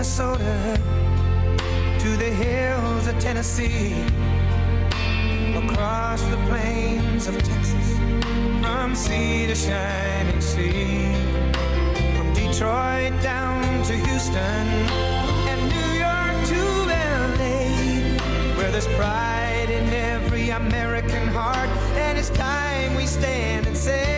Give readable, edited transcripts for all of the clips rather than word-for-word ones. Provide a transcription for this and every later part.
Minnesota to the hills of Tennessee, across the plains of Texas, from sea to shining sea, from Detroit down to Houston and New York to LA, where there's pride in every American heart, and it's time we stand and say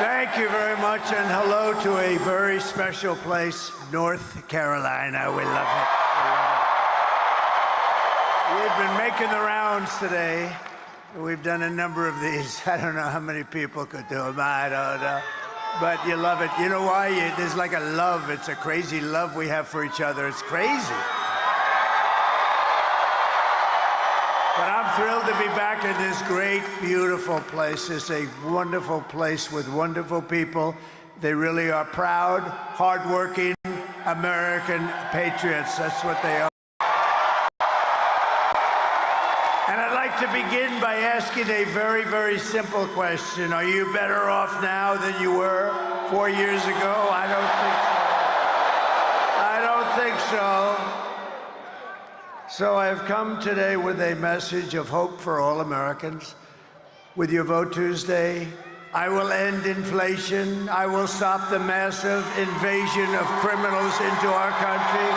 Thank you very much, and hello to a very special place, North Carolina. We love it. We love it. We've been making the rounds today. We've done a number of these. I don't know how many people could do them. I don't know. But you love it. You know why? There's like a love. It's a crazy love we have for each other. It's crazy. But I'm thrilled to be back in this great, beautiful place. It's a wonderful place with wonderful people. They really are proud, hardworking American patriots. That's what they are. And I'd like to begin by asking a very, very simple question. Are you better off now than you were 4 years ago? I don't think so. I don't think so. So I have come today with a message of hope for all Americans. With your vote Tuesday, I will end inflation. I will stop the massive invasion of criminals into our country.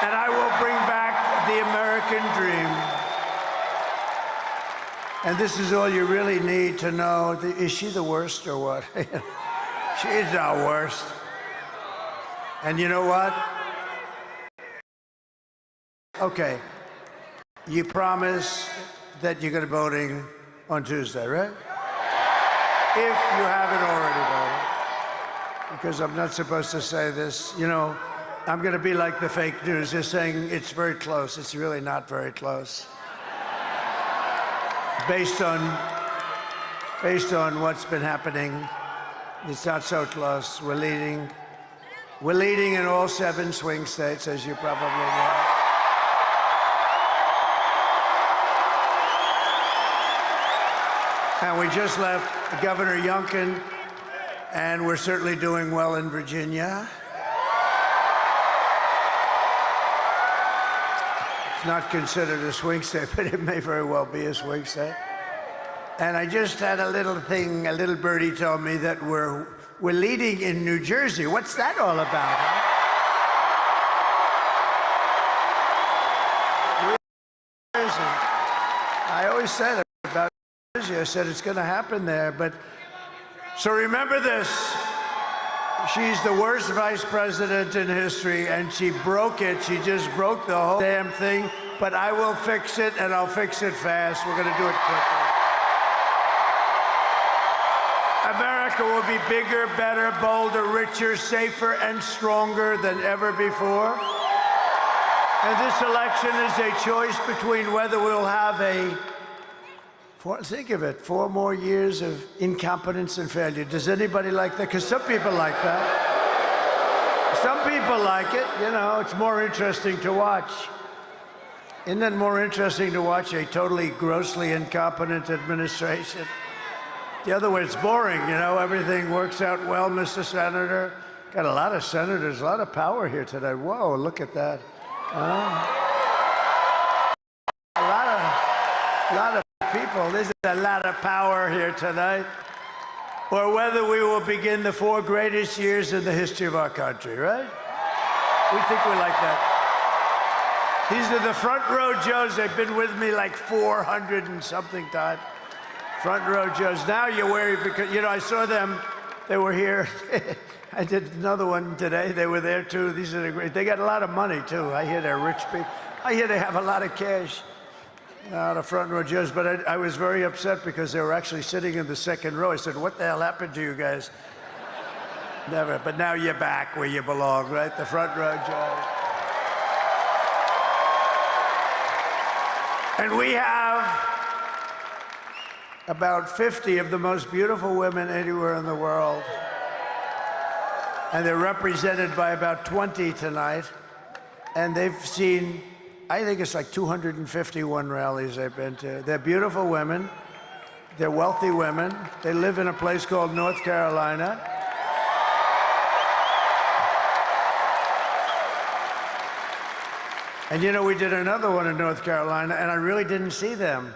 And I will bring back the American dream. And this is all you really need to know. Is she the worst or what? She's the worst. And you know what? Okay, you promise that you're going to be voting on Tuesday, right? If you haven't already voted, because I'm not supposed to say this, you know, I'm going to be like the fake news. They're saying it's very close. It's really not very close. Based on what's been happening, it's not so close. We're leading in all 7 swing states, as you probably know. And we just left Governor Youngkin, and we're certainly doing well in Virginia. It's not considered a swing state, but it may very well be a swing state. And I just had a little thing, a little birdie told me that we're leading in New Jersey. What's that all about, huh? New Jersey. I always said about New Jersey, I said it's going to happen there, but so remember this. She's the worst vice president in history, and she broke it. She just broke the whole damn thing, but I will fix it, and I'll fix it fast. We're going to do it quickly. America will be bigger, better, bolder, richer, safer, and stronger than ever before. And this election is a choice between whether we'll have think of it, 4 more years of incompetence and failure. Does anybody like that? Because some people like that. Some people like it, you know, it's more interesting to watch. Isn't it more interesting to watch a totally grossly incompetent administration? The other way, it's boring, you know, everything works out well, Mr. Senator. Got a lot of senators, a lot of power here today. Whoa, look at that. A lot of people. There's a lot of power here tonight. Or whether we will begin the 4 greatest years in the history of our country, right? We think we like that. These are the front row Joes. They've been with me like 400 and something times. Front row Joes. Now you're worried because, you know, I saw them. They were here. I did another one today. They were there too. These are the great. They got a lot of money too. I hear they're rich people. I hear they have a lot of cash. The front row Joes. But I was very upset because they were actually sitting in the second row. I said, what the hell happened to you guys? Never. But now you're back where you belong, right? The front row Joes. And we have about 50 of the most beautiful women anywhere in the world. And they're represented by about 20 tonight. And they've seen, I think it's like 251 rallies they've been to. They're beautiful women. They're wealthy women. They live in a place called North Carolina. And you know, we did another one in North Carolina, and I really didn't see them.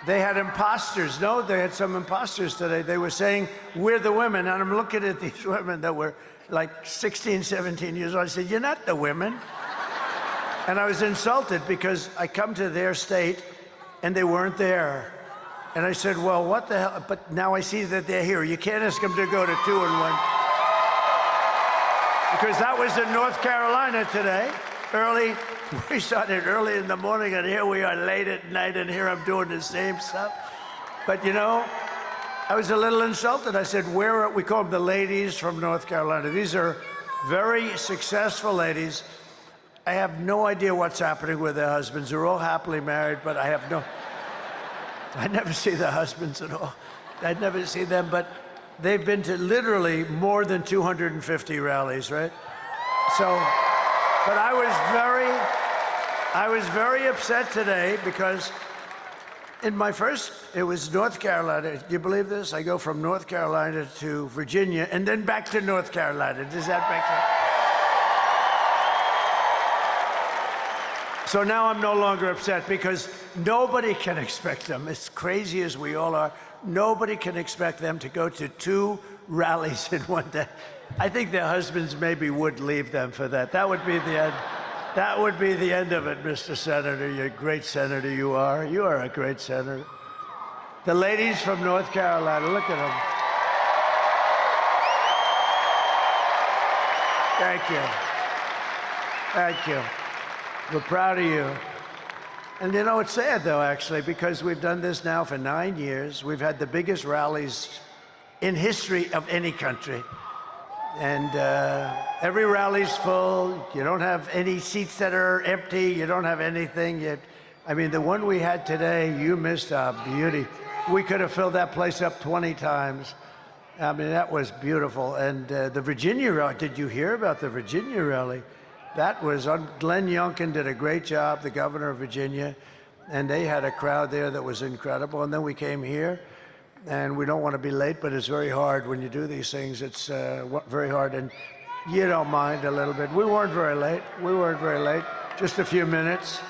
They had imposters. No, they had some imposters today. They were saying, we're the women. And I'm looking at these women that were like 16, 17 years old. I said, you're not the women. And I was insulted because I come to their state and they weren't there. And I said, well, what the hell? But now I see that they're here. You can't ask them to go to 2 and 1. Because that was in North Carolina today. Early, we started early in the morning, and here we are late at night, and here I'm doing the same stuff. But you know, I was a little insulted. I said, where are, we call them the ladies from North Carolina. These are very successful ladies. I have no idea what's happening with their husbands. They're all happily married, but I have no, I never see their husbands at all. I'd never see them, but they've been to literally more than 250 rallies, right? So, but I was very upset today because in my first, it was North Carolina. Do you believe this? I go from North Carolina to Virginia and then back to North Carolina. Does that make sense? So now I'm no longer upset because nobody can expect them, as crazy as we all are, nobody can expect them to go to 2 rallies in one day. I think their husbands maybe would leave them for that. That would be the end. That would be the end of it, Mr. Senator. You're a great senator, you are. You are a great senator. The ladies from North Carolina, look at them. Thank you. Thank you. We're proud of you. And you know, it's sad though, actually, because we've done this now for 9 years. We've had the biggest rallies in history of any country. And every rally's full. You don't have any seats that are empty. You don't have anything. I mean, the one we had today, you missed a beauty. We could have filled that place up 20 times. I mean, that was beautiful. And the Virginia rally, did you hear about the Virginia rally? That was, Glenn Youngkin did a great job, the governor of Virginia. And they had a crowd there that was incredible. And then we came here. And we don't want to be late, but it's very hard when you do these things. It's very hard, and you don't mind a little bit. We weren't very late. We weren't very late. Just a few minutes.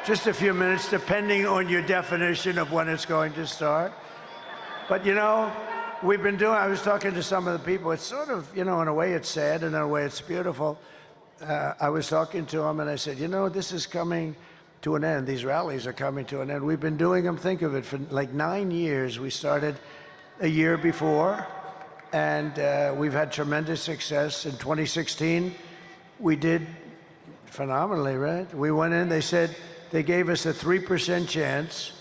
Just a few minutes, depending on your definition of when it's going to start. But you know, we've been doing, I was talking to some of the people. It's sort of, you know, in a way it's sad, and in a way it's beautiful. I was talking to them, and I said, you know, this is coming to an end. These rallies are coming to an end. We've been doing them, think of it, for like 9 years. We started a year before, and we've had tremendous success. In 2016, we did phenomenally, right? We went in, they said, they gave us a 3% chance,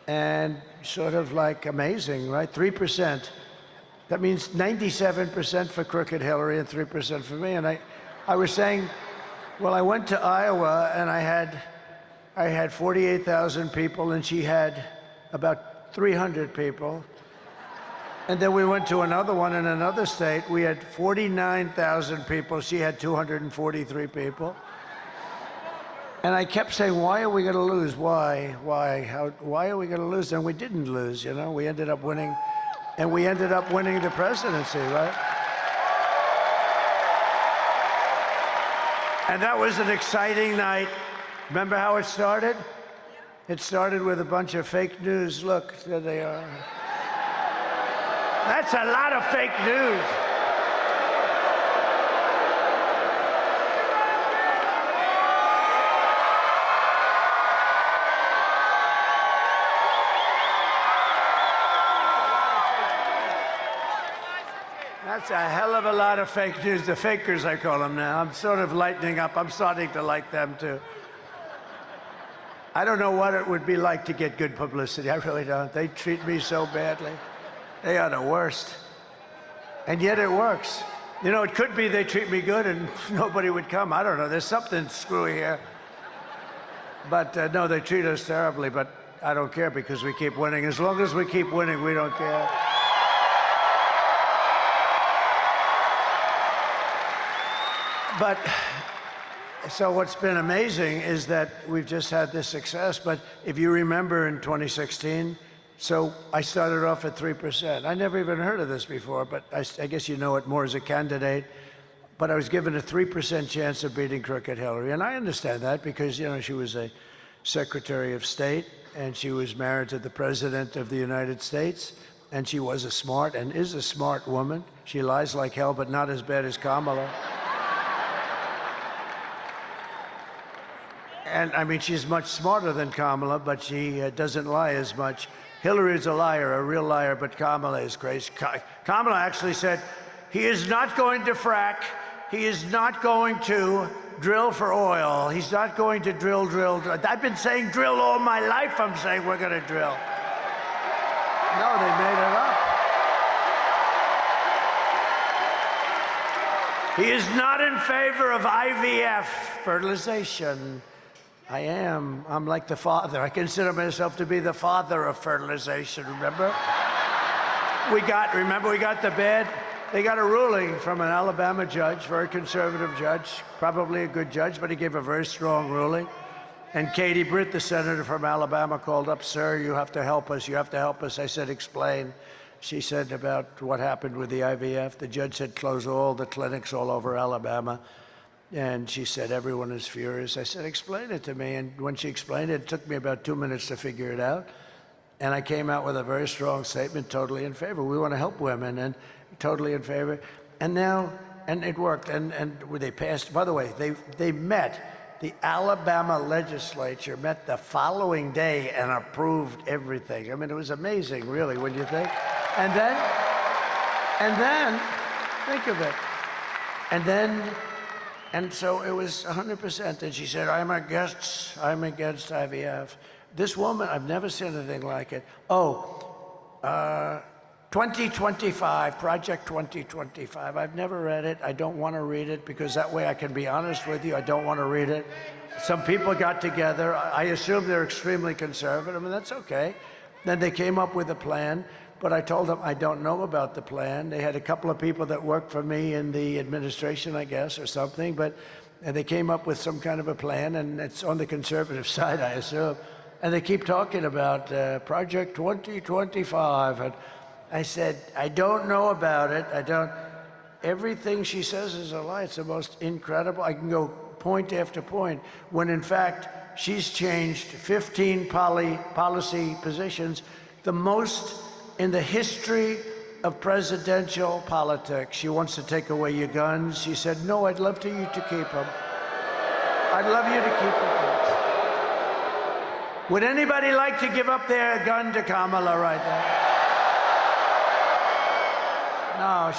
and sort of like amazing, right? 3%. That means 97% for crooked Hillary and 3% for me. And I was saying, well, I went to Iowa, and I had 48,000 people, and she had about 300 people. And then we went to another one in another state. We had 49,000 people. She had 243 people. And I kept saying, why are we going to lose? Why? Why are we going to lose? And we didn't lose, you know. We ended up winning, and we ended up winning the presidency, right? And that was an exciting night. Remember how it started? It started with a bunch of fake news. Look, there they are. That's a lot of fake news. That's a hell of a lot of fake news. The fakers, I call them now. I'm sort of lightening up. I'm starting to like them, too. I don't know what it would be like to get good publicity. I really don't. They treat me so badly. They are the worst. And yet it works. You know, it could be they treat me good and nobody would come. I don't know. There's something screwy here. But no, they treat us terribly. But I don't care because we keep winning. As long as we keep winning, we don't care. But so what's been amazing is that we've just had this success. But if you remember in 2016, so I started off at 3%. I never even heard of this before, but I guess you know it more as a candidate. But I was given a 3% chance of beating crooked Hillary. And I understand that because, you know, she was a Secretary of State and she was married to the President of the United States. And she was a smart and is a smart woman. She lies like hell, but not as bad as Kamala. And I mean, she's much smarter than Kamala, but she doesn't lie as much. Hillary is a liar, a real liar, but Kamala is crazy. Kamala actually said, he is not going to frack. He is not going to drill for oil. He's not going to drill. I've been saying drill all my life. I'm saying we're going to drill. No, they made it up. He is not in favor of IVF, fertilization. I am. I'm like the father. I consider myself to be the father of fertilization, remember? We got the bad, they got a ruling from an Alabama judge, very conservative judge, probably a good judge, but he gave a very strong ruling. And Katie Britt, the senator from Alabama, called up, sir, you have to help us, you have to help us. I said, explain. She said about what happened with the IVF. The judge said close all the clinics all over Alabama. And she said, everyone is furious. I said, explain it to me. And when she explained it, it took me about 2 minutes to figure it out. And I came out with a very strong statement, totally in favor. We want to help women, and totally in favor. And now, and it worked. And they passed, by the way, they met, the Alabama legislature met the following day and approved everything. I mean, it was amazing, really, when you think. And then, think of it. And so it was 100%. And she said, I'm against IVF. This woman, I've never seen anything like it. 2025, Project 2025. I've never read it. I don't want to read it because that way I can be honest with you. I don't want to read it. Some people got together. I assume they're extremely conservative, and that's okay. Then they came up with a plan. But I told them I don't know about the plan. They had a couple of people that worked for me in the administration, I guess, or something. But they came up with some kind of a plan, and it's on the conservative side, I assume. And they keep talking about Project 2025. And I said, I don't know about it. Everything she says is a lie. It's the most incredible. I can go point after point, when in fact, she's changed 15 policy positions, the most in the history of presidential politics. She wants to take away your guns. She said, no, I'd love you to keep them. I'd love you to keep them. Would anybody like to give up their gun to Kamala right now? No,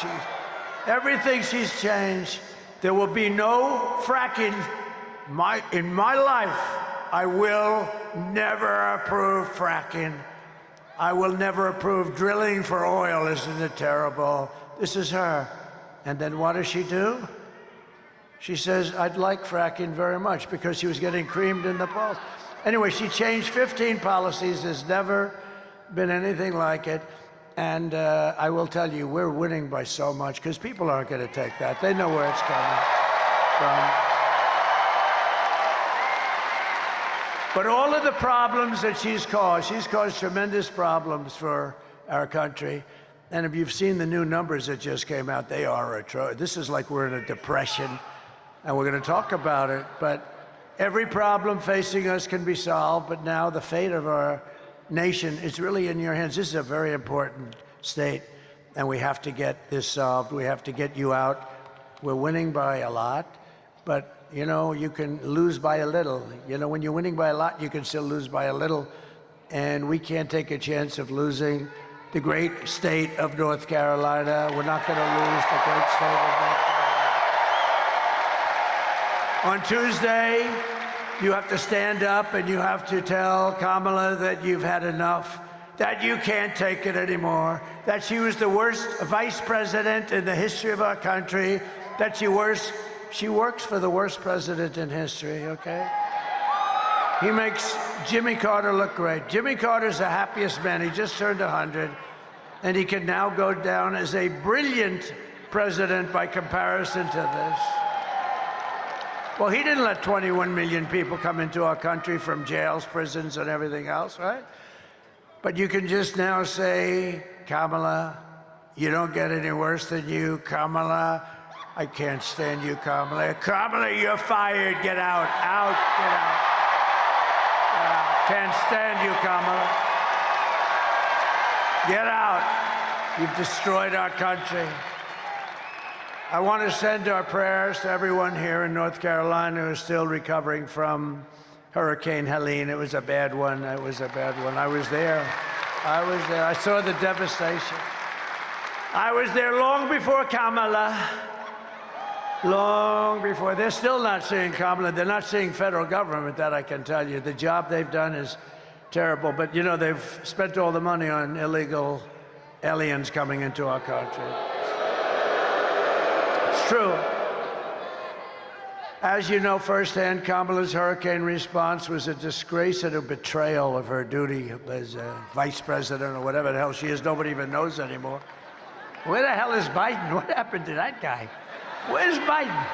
everything she's changed. There will be no fracking. In my life, I will never approve fracking. I will never approve drilling for oil. Isn't it terrible? This is her. And then what does she do? She says, I'd like fracking very much, because she was getting creamed in the polls. Anyway, she changed 15 policies. There's never been anything like it. And I will tell you, we're winning by so much because people aren't going to take that. They know where it's coming from. But all of the problems that she's caused tremendous problems for our country. And if you've seen the new numbers that just came out, they are atrocious. This is like we're in a depression, and we're going to talk about it. But every problem facing us can be solved, but now the fate of our nation is really in your hands. This is a very important state, and we have to get this solved. We have to get you out. We're winning by a lot, but you know, you can lose by a little. You know, when you're winning by a lot, you can still lose by a little, and we can't take a chance of losing the great state of North Carolina. We're not going to lose the great state of North Carolina. On Tuesday, you have to stand up and you have to tell Kamala that you've had enough, that you can't take it anymore, that she was the worst vice president in the history of our country, that she works for the worst president in history, okay? He makes Jimmy Carter look great. Jimmy Carter's the happiest man. He just turned 100, and he can now go down as a brilliant president by comparison to this. Well, he didn't let 21 million people come into our country from jails, prisons, and everything else, right? But you can just now say, Kamala, you don't get any worse than you. Kamala, I can't stand you, Kamala. Kamala, you're fired. Get out. Out. Get out. Get out. Can't stand you, Kamala. Get out. You've destroyed our country. I want to send our prayers to everyone here in North Carolina who is still recovering from Hurricane Helene. It was a bad one. It was a bad one. I was there. I was there. I saw the devastation. I was there long before Kamala. Long before. They're still not seeing Kamala. They're not seeing federal government, that I can tell you. The job they've done is terrible. But, you know, they've spent all the money on illegal aliens coming into our country. True. As you know firsthand, Kamala's hurricane response was a disgrace and a betrayal of her duty as vice president or whatever the hell she is. Nobody even knows anymore. Where the hell is Biden? What happened to that guy? Where's Biden?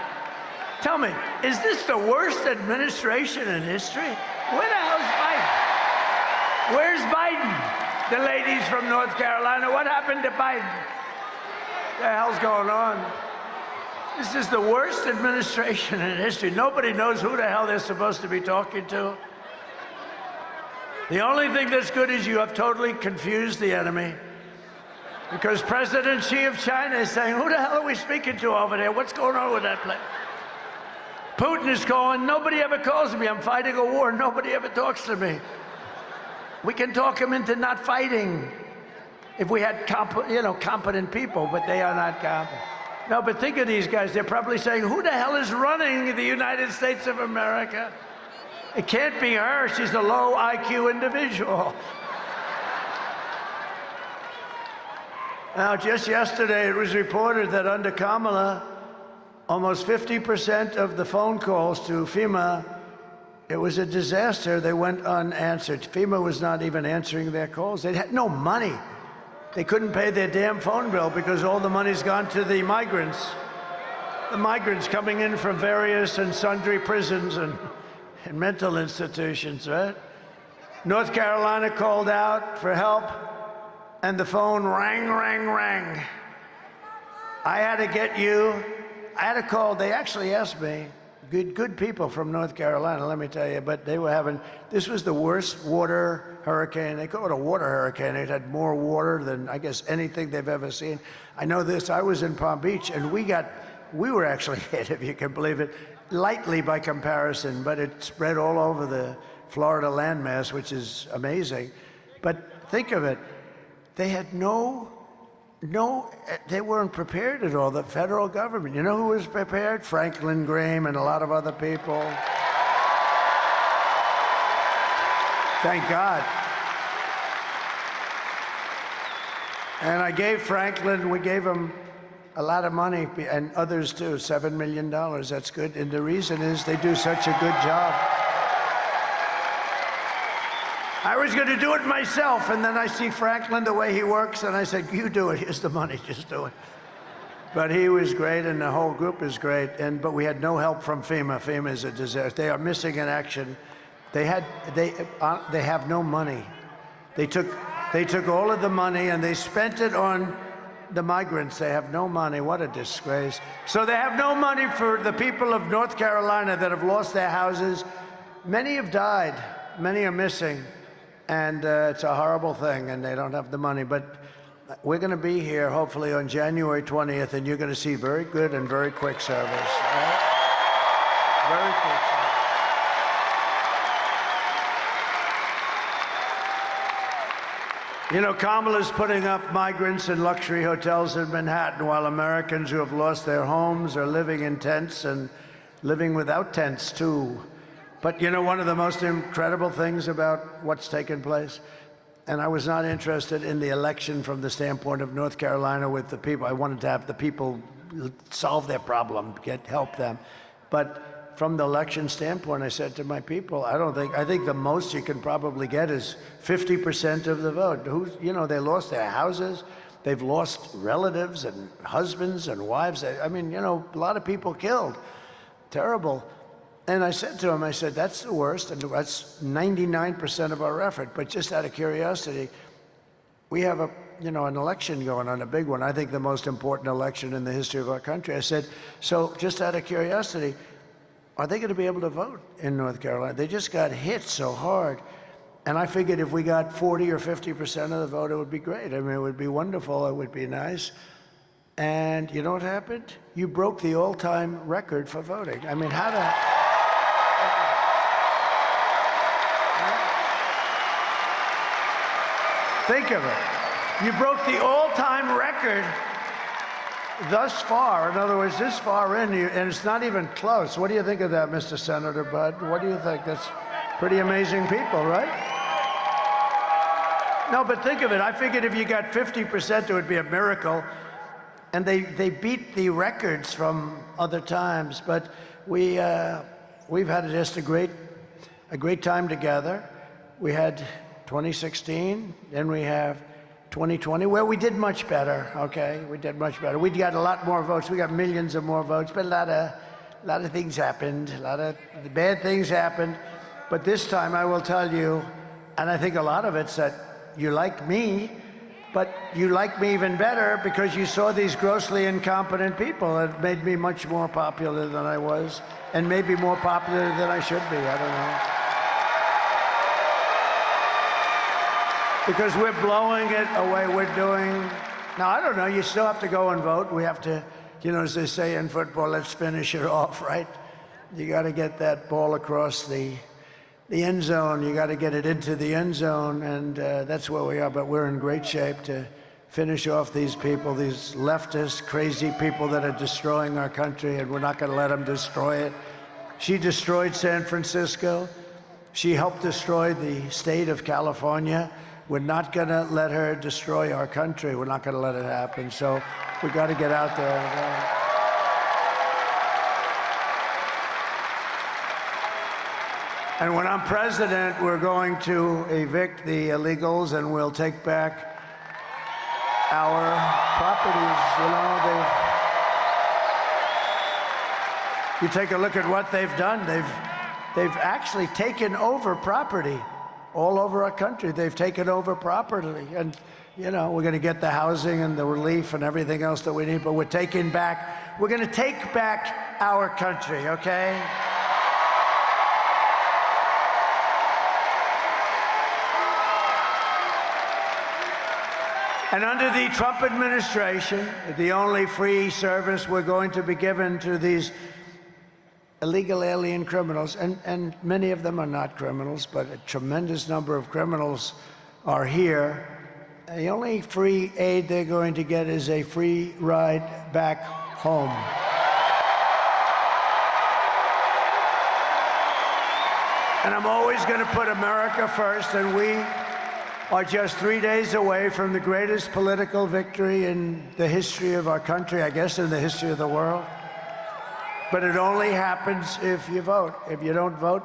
Tell me, is this the worst administration in history? Where the hell's Biden? Where's Biden? The ladies from North Carolina, what happened to Biden? What the hell's going on? This is the worst administration in history. Nobody knows who the hell they're supposed to be talking to. The only thing that's good is you have totally confused the enemy. Because President Xi of China is saying, who the hell are we speaking to over there? What's going on with that place? Putin is calling, nobody ever calls me. I'm fighting a war, nobody ever talks to me. We can talk him into not fighting if we had competent people, but they are not competent. No, but think of these guys. They're probably saying, who the hell is running the United States of America? It can't be her. She's a low IQ individual. Now, just yesterday, it was reported that under Kamala, almost 50% of the phone calls to FEMA, it was a disaster. They went unanswered. FEMA was not even answering their calls. They had no money. They couldn't pay their damn phone bill because all the money's gone to the migrants. The migrants coming in from various and sundry prisons and mental institutions, right? North Carolina called out for help, and the phone rang, rang, rang. I had to get you. I had to call. They actually asked me, good people from North Carolina, let me tell you, but they were having, this was the worst water hurricane. They call it a water hurricane. It had more water than, I guess, anything they've ever seen. I know this, I was in Palm Beach, and we were actually hit, if you can believe it, lightly by comparison, but it spread all over the Florida landmass, which is amazing. But think of it, they had they weren't prepared at all, the federal government. You know who was prepared? Franklin Graham and a lot of other people. Thank God. And I gave Franklin, we gave him a lot of money, and others too, $7 million. That's good. And the reason is they do such a good job. I was going to do it myself, and then I see Franklin, the way he works, and I said, you do it. Here's the money. Just do it. But he was great, and the whole group is great. But we had no help from FEMA. FEMA is a disaster. They are missing in action. They have no money. They took all of the money and they spent it on the migrants. They have no money. What a disgrace. So they have no money for the people of North Carolina that have lost their houses. Many have died. Many are missing. And it's a horrible thing, and they don't have the money. But we're going to be here, hopefully, on January 20th, and you're going to see very good and very quick service. Right? Very quick service. You know, Kamala's putting up migrants in luxury hotels in Manhattan, while Americans who have lost their homes are living in tents and living without tents, too. But you know, one of the most incredible things about what's taken place, and I was not interested in the election from the standpoint of North Carolina with the people. I wanted to have the people solve their problem, help them. But from the election standpoint, I said to my people, I think the most you can probably get is 50% of the vote. You know, they lost their houses, they've lost relatives and husbands and wives. I mean, you know, a lot of people killed. Terrible. And I said to him, I said, that's the worst, and that's 99% of our effort. But just out of curiosity, we have an election going on, a big one. I think the most important election in the history of our country. I said, so just out of curiosity, are they going to be able to vote in North Carolina? They just got hit so hard. And I figured if we got 40 or 50% of the vote, it would be great. I mean, it would be wonderful. It would be nice. And you know what happened? You broke the all-time record for voting. I mean, how the... Think of it. You broke the all-time record thus far. In other words, this far in, and it's not even close. What do you think of that, Mr. Senator Budd? What do you think? That's pretty amazing people, right? No, but think of it. I figured if you got 50%, it would be a miracle. And they beat the records from other times. But we've had just a great time together. We had 2016, then we have 2020, where we did much better, okay? We did much better. We got a lot more votes. We got millions of more votes, but a lot of things happened. A lot of bad things happened. But this time, I will tell you, and I think a lot of it's that you like me, but you like me even better because you saw these grossly incompetent people. It made me much more popular than I was, and maybe more popular than I should be. I don't know. Because we're blowing it away. We're doing... Now, I don't know. You still have to go and vote. We have to, you know, as they say in football, let's finish it off, right? You got to get that ball across the end zone. You got to get it into the end zone, and that's where we are. But we're in great shape to finish off these people, these leftist, crazy people that are destroying our country, and we're not going to let them destroy it. She destroyed San Francisco. She helped destroy the state of California. We're not going to let her destroy our country. We're not going to let it happen. So we got to get out there. And when I'm president, we're going to evict the illegals, and we'll take back our properties. You know, you take a look at what they've done. They've actually taken over property. All over our country, they've taken over property. And, you know, we're going to get the housing and the relief and everything else that we need, but we're going to take back our country, okay? And under the Trump administration, the only free service we're going to be given to these illegal alien criminals, and many of them are not criminals, but a tremendous number of criminals are here. The only free aid they're going to get is a free ride back home. And I'm always going to put America first, and we are just 3 days away from the greatest political victory in the history of our country, I guess in the history of the world. But it only happens if you vote. If you don't vote,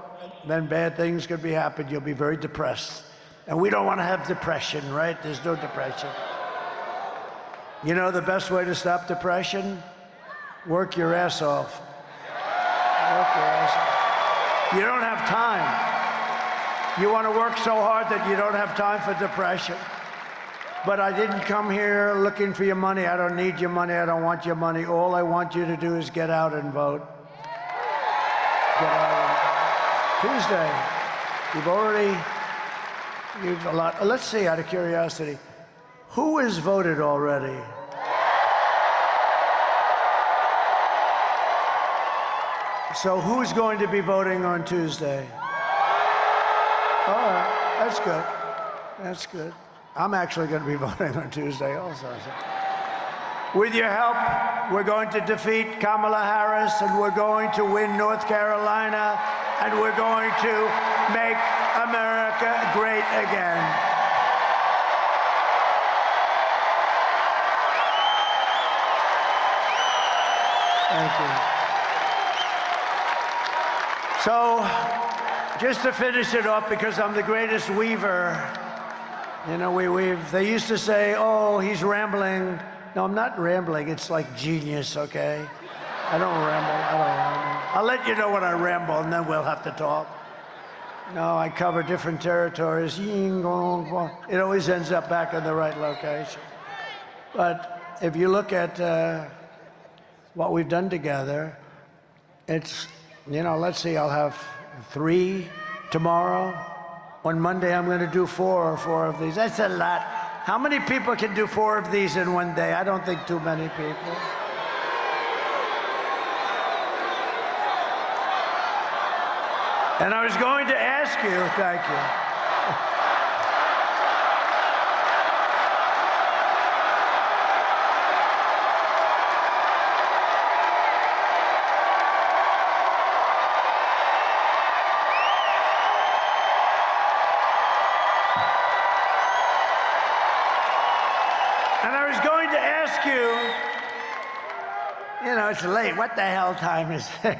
then bad things could be happening. You'll be very depressed. And we don't want to have depression, right? There's no depression. You know the best way to stop depression? Work your ass off. Work your ass off. You don't have time. You want to work so hard that you don't have time for depression. But I didn't come here looking for your money. I don't need your money. I don't want your money. All I want you to do is get out and vote. Get out and vote. Tuesday. You've a lot. Let's see, out of curiosity, who has voted already? So who's going to be voting on Tuesday? All right, that's good. That's good. I'm actually going to be voting on Tuesday also. So. With your help, we're going to defeat Kamala Harris, and we're going to win North Carolina, and we're going to make America great again. Thank you. So, just to finish it off, because I'm the greatest weaver, you know, we weave. They used to say, oh, he's rambling. No, I'm not rambling. It's like genius, okay? I don't ramble. I'll let you know when I ramble, and then we'll have to talk. No, I cover different territories. It always ends up back in the right location. But if you look at what we've done together, it's, you know, let's see, I'll have 3 tomorrow. On Monday, I'm going to do 4 of these. That's a lot. How many people can do 4 of these in one day? I don't think too many people. And I was going to ask you, thank you. And I was going to ask you know, it's late. What the hell time is it?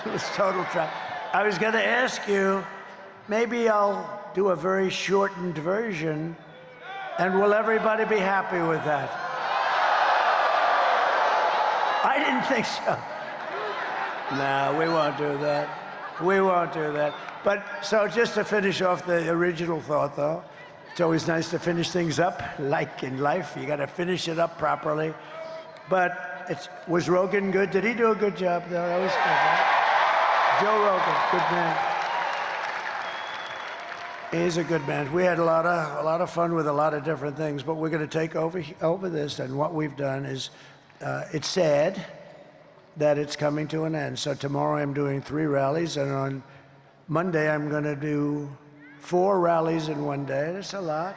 It's total trap. I was going to ask you, maybe I'll do a very shortened version, and will everybody be happy with that? I didn't think so. No, we won't do that. We won't do that. But, so just to finish off the original thought, though, it's always nice to finish things up, like in life. You got to finish it up properly. But was Rogan good? Did he do a good job, though? That was good, right? Joe Rogan, good man. He's a good man. We had a lot of fun with a lot of different things, but we're going to take over this, and what we've done is, it's sad that it's coming to an end. So tomorrow I'm doing 3 rallies, and on Monday I'm going to do 4 rallies in one day. That's a lot.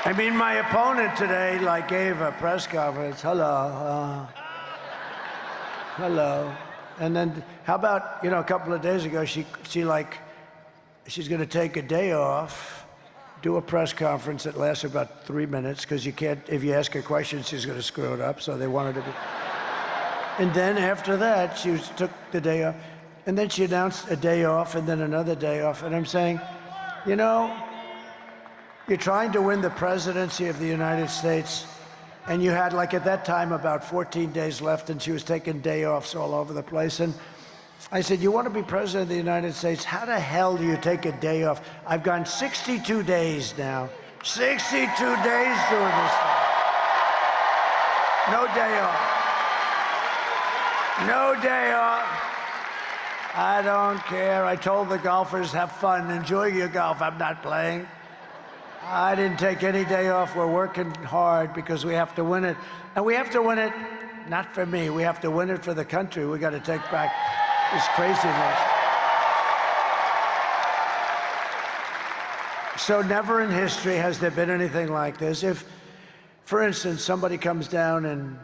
I mean, my opponent today, like, gave a press conference. Hello. And then, how about, you know, a couple of days ago, she's going to take a day off, do a press conference that lasts about 3 minutes, because you can't, if you ask her questions, she's going to screw it up, so they wanted to be. And then after that, she took the day off, and then she announced a day off, and then another day off, and I'm saying, you know, you're trying to win the presidency of the United States, and you had, like, at that time, about 14 days left, and she was taking day offs all over the place. And I said, you want to be president of the United States? How the hell do you take a day off? I've gone 62 days now. 62 days doing this thing. No day off. No day off. I don't care. I told the golfers, have fun. Enjoy your golf. I'm not playing. I didn't take any day off. We're working hard because we have to win it. And we have to win it, not for me. We have to win it for the country. We got to take back this craziness. So never in history has there been anything like this. If, for instance, somebody comes down in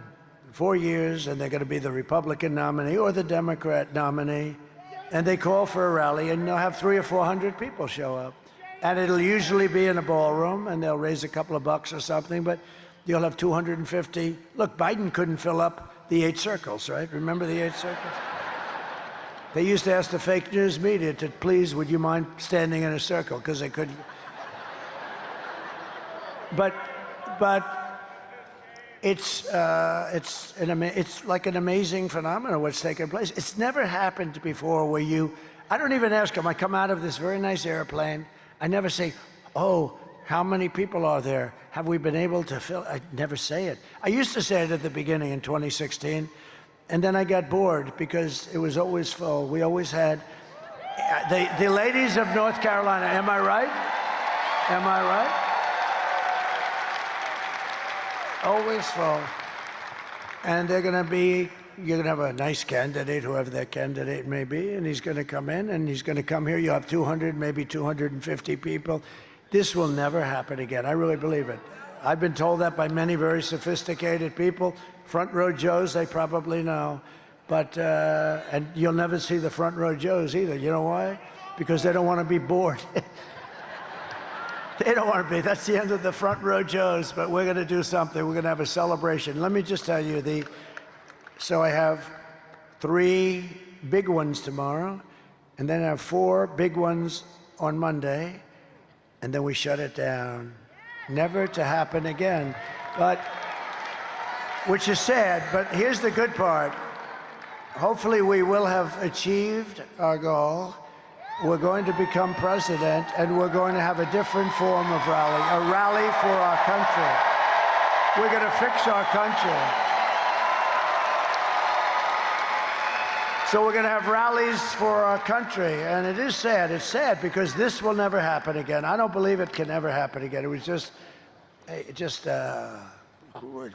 4 years and they're going to be the Republican nominee or the Democrat nominee, and they call for a rally, and they'll have 300 or 400 people show up. And it'll usually be in a ballroom, and they'll raise a couple of bucks or something, but you'll have 250. Look, Biden couldn't fill up the 8 circles, right? Remember the 8 circles? They used to ask the fake news media to please, would you mind standing in a circle, because they couldn't. But it's like an amazing phenomenon what's taking place. It's never happened before where I don't even ask them. I come out of this very nice airplane. I never say, oh, how many people are there? Have we been able to fill? I never say it. I used to say it at the beginning in 2016, and then I got bored because it was always full. We always had the ladies of North Carolina. Am I right? Am I right? Always full. And you're going to have a nice candidate, whoever that candidate may be, and he's going to come in, and he's going to come here. You have 200, maybe 250 people. This will never happen again. I really believe it. I've been told that by many very sophisticated people. Front row Joes, they probably know. But, and you'll never see the front row Joes either. You know why? Because they don't want to be bored. They don't want to be. That's the end of the front row Joes, but we're going to do something. We're going to have a celebration. Let me just tell you, so I have 3 big ones tomorrow, and then I have 4 big ones on Monday, and then we shut it down. Never to happen again. But, which is sad, but here's the good part. Hopefully we will have achieved our goal. We're going to become president, and we're going to have a different form of rally, a rally for our country. We're going to fix our country. So we're going to have rallies for our country, and it is sad. It's sad because this will never happen again. I don't believe it can ever happen again. It was just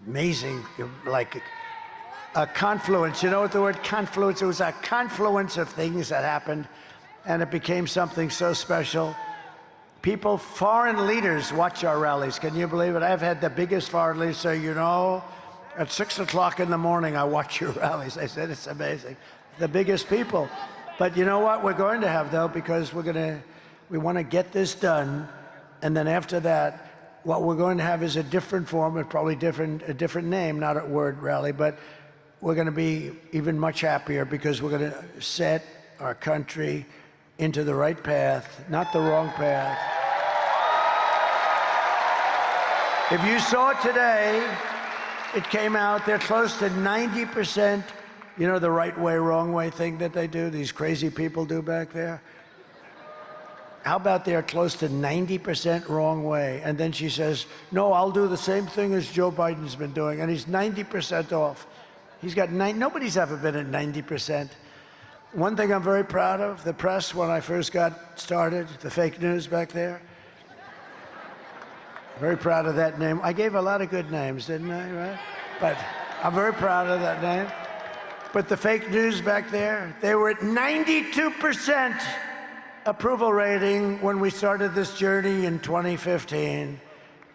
amazing, like a confluence. You know what the word confluence? It was a confluence of things that happened. And it became something so special. People, foreign leaders watch our rallies. Can you believe it? I've had the biggest foreign leaders say, you know, at 6 o'clock in the morning, I watch your rallies. I said, it's amazing. The biggest people. But you know what we're going to have, though, because we want to get this done. And then after that, what we're going to have is a different form, probably a different name, not a word rally, but we're going to be even much happier because we're going to set our country into the right path, not the wrong path. If you saw it today, it came out, they're close to 90%, you know, the right way, wrong way thing that they do, these crazy people do back there? How about they're close to 90% wrong way? And then she says, no, I'll do the same thing as Joe Biden's been doing, and he's 90% off. He's got nobody's ever been at 90%. One thing I'm very proud of, the press, when I first got started, the fake news back there. Very proud of that name. I gave a lot of good names, didn't I, right? But I'm very proud of that name. But the fake news back there, they were at 92% approval rating when we started this journey in 2015.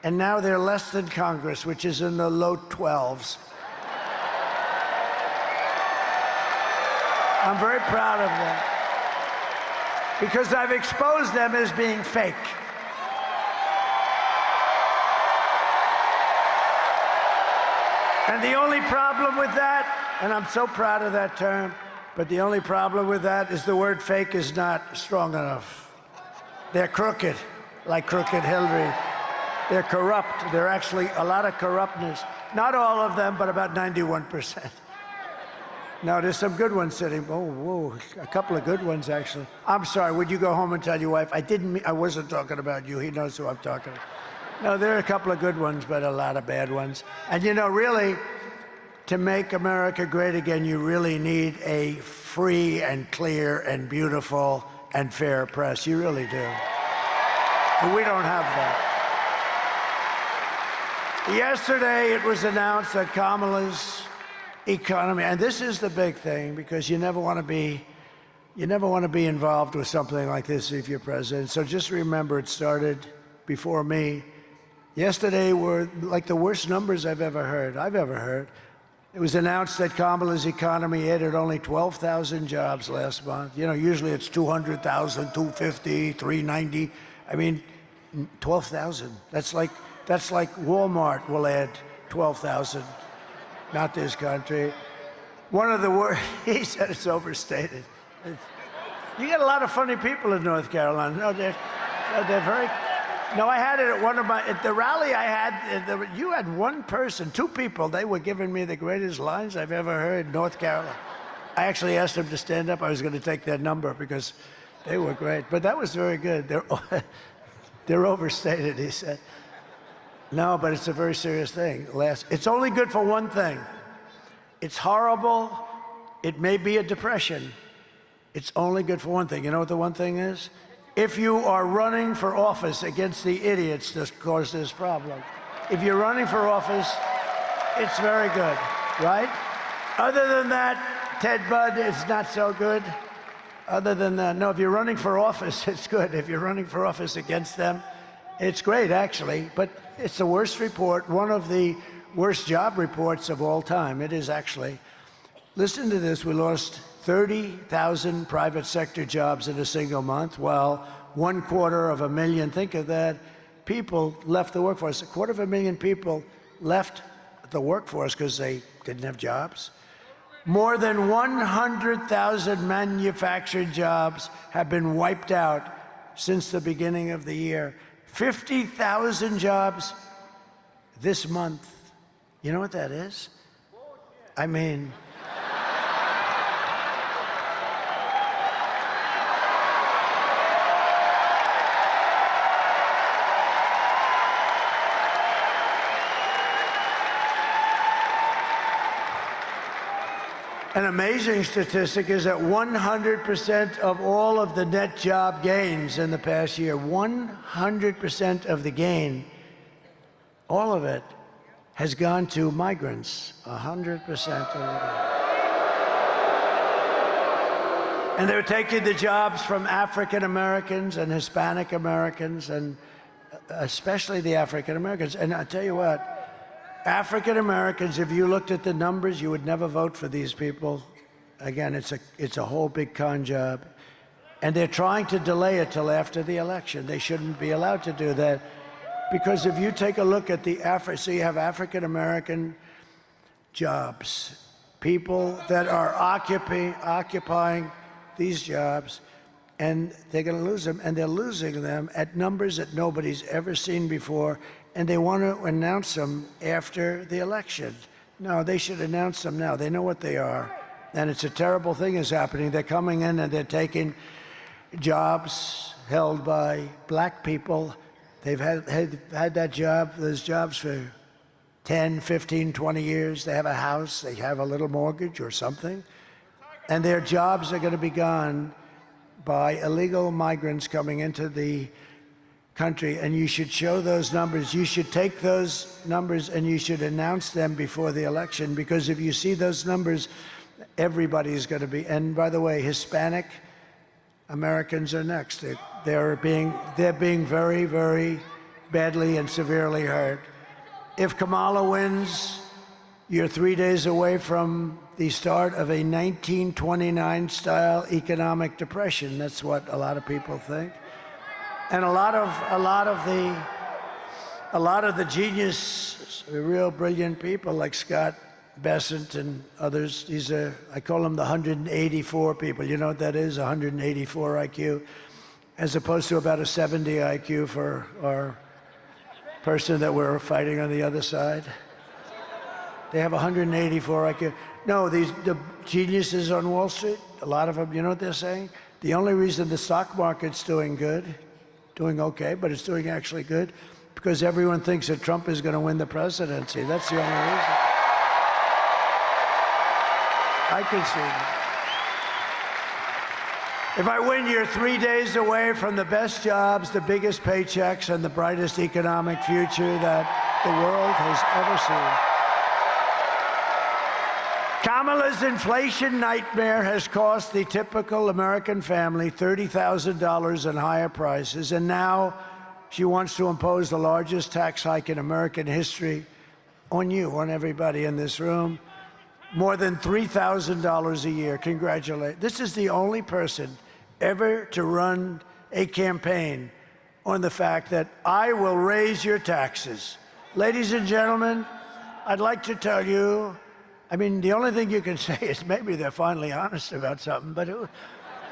And now they're less than Congress, which is in the low 12s. I'm very proud of them because I've exposed them as being fake. And the only problem with that, and I'm so proud of that term, but the only problem with that is the word fake is not strong enough. They're crooked, like crooked Hillary. They're corrupt. They're actually a lot of corruptness. Not all of them, but about 91%. No, there's some good ones sitting. Oh, whoa, a couple of good ones, actually. I'm sorry, would you go home and tell your wife? I wasn't talking about you. He knows who I'm talking about. No, there are a couple of good ones, but a lot of bad ones. And you know, really, to make America great again, you really need a free and clear and beautiful and fair press. You really do. And we don't have that. Yesterday, it was announced that Kamala's economy, and this is the big thing because you never want to be involved with something like this if you're president. So just remember, it started before me. Yesterday were like the worst numbers I've ever heard. It was announced that Kamala's economy added only 12,000 jobs last month. You know, usually it's 200,000, 250, 390. I mean, 12,000. That's like Walmart will add 12,000. Not this country. One of the worst, he said it's overstated. You get a lot of funny people in North Carolina. No, they're very. No, I had it at one of my, at the rally I had, you had one person, two people, they were giving me the greatest lines I've ever heard in North Carolina. I actually asked them to stand up. I was going to take their number because they were great. But that was very good. They're overstated, he said. No, but it's a very serious thing. It's only good for one thing. It's horrible. It may be a depression. It's only good for one thing. You know what the one thing is? If you are running for office against the idiots that cause this problem. If you're running for office, it's very good, right? Other than that, Ted Budd, it's not so good. Other than that, no, if you're running for office, it's good. If you're running for office against them, it's great, actually. But it's the worst report, one of the worst job reports of all time. It is actually. Listen to this. We lost 30,000 private sector jobs in a single month, while 250,000, think of that, people left the workforce. 250,000 people left the workforce because they didn't have jobs. More than 100,000 manufactured jobs have been wiped out since the beginning of the year. 50,000 jobs this month. You know what that is? I mean, an amazing statistic is that 100% of all of the net job gains in the past year, 100% of the gain, all of it, has gone to migrants. 100% of the gain. And they're taking the jobs from African Americans and Hispanic Americans, and especially the African Americans. And I tell you what, African Americans, if you looked at the numbers, you would never vote for these people. Again, it's a whole big con job. And they're trying to delay it till after the election. They shouldn't be allowed to do that. Because if you take a look at so you have African American jobs, people that are occupying these jobs, and they're going to lose them, and they're losing them at numbers that nobody's ever seen before. And they want to announce them after the election. No, they should announce them now. They know what they are. And it's a terrible thing is happening. They're coming in and they're taking jobs held by black people. They've had those jobs for 10, 15, 20 years. They have a house, they have a little mortgage or something. And their jobs are going to be gone by illegal migrants coming into the country, and you should show those numbers. You should take those numbers and you should announce them before the election, because if you see those numbers, everybody's going to be. And by the way, Hispanic Americans are next. They're being very, very badly and severely hurt. If Kamala wins, you're 3 days away from the start of a 1929-style economic depression. That's what a lot of people think. And a lot of the genius, real brilliant people like Scott Bessent and others, I call them the 184 people. You know what that is? 184 IQ, as opposed to about a 70 IQ for our person that we're fighting on the other side. They have 184 IQ. No, the geniuses on Wall Street, a lot of them, you know what they're saying? The only reason the stock market's doing okay, but it's doing actually good, because everyone thinks that Trump is going to win the presidency. That's the only reason. I can see that. If I win, you're 3 days away from the best jobs, the biggest paychecks, and the brightest economic future that the world has ever seen. Kamala's inflation nightmare has cost the typical American family $30,000 in higher prices, and now she wants to impose the largest tax hike in American history on you, on everybody in this room. More than $3,000 a year. Congratulate. This is the only person ever to run a campaign on the fact that I will raise your taxes. Ladies and gentlemen, I'd like to tell you, I mean, the only thing you can say is maybe they're finally honest about something, but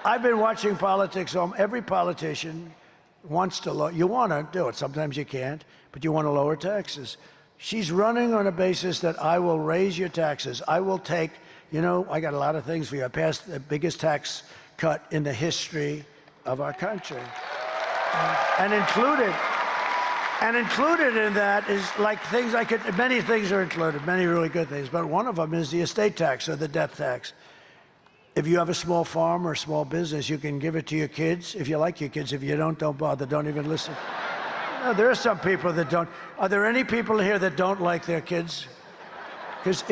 I've been watching politics. Every politician wants to lower. You want to do it. Sometimes you can't, but you want to lower taxes. She's running on a basis that I will raise your taxes. I will take, I got a lot of things for you. I passed the biggest tax cut in the history of our country. And included in that is like things many things are included, many really good things, but one of them is the estate tax or the death tax. If you have a small farm or a small business, you can give it to your kids. If you like your kids, if you don't bother, don't even listen. No, there are some people that don't. Are there any people here that don't like their kids? Because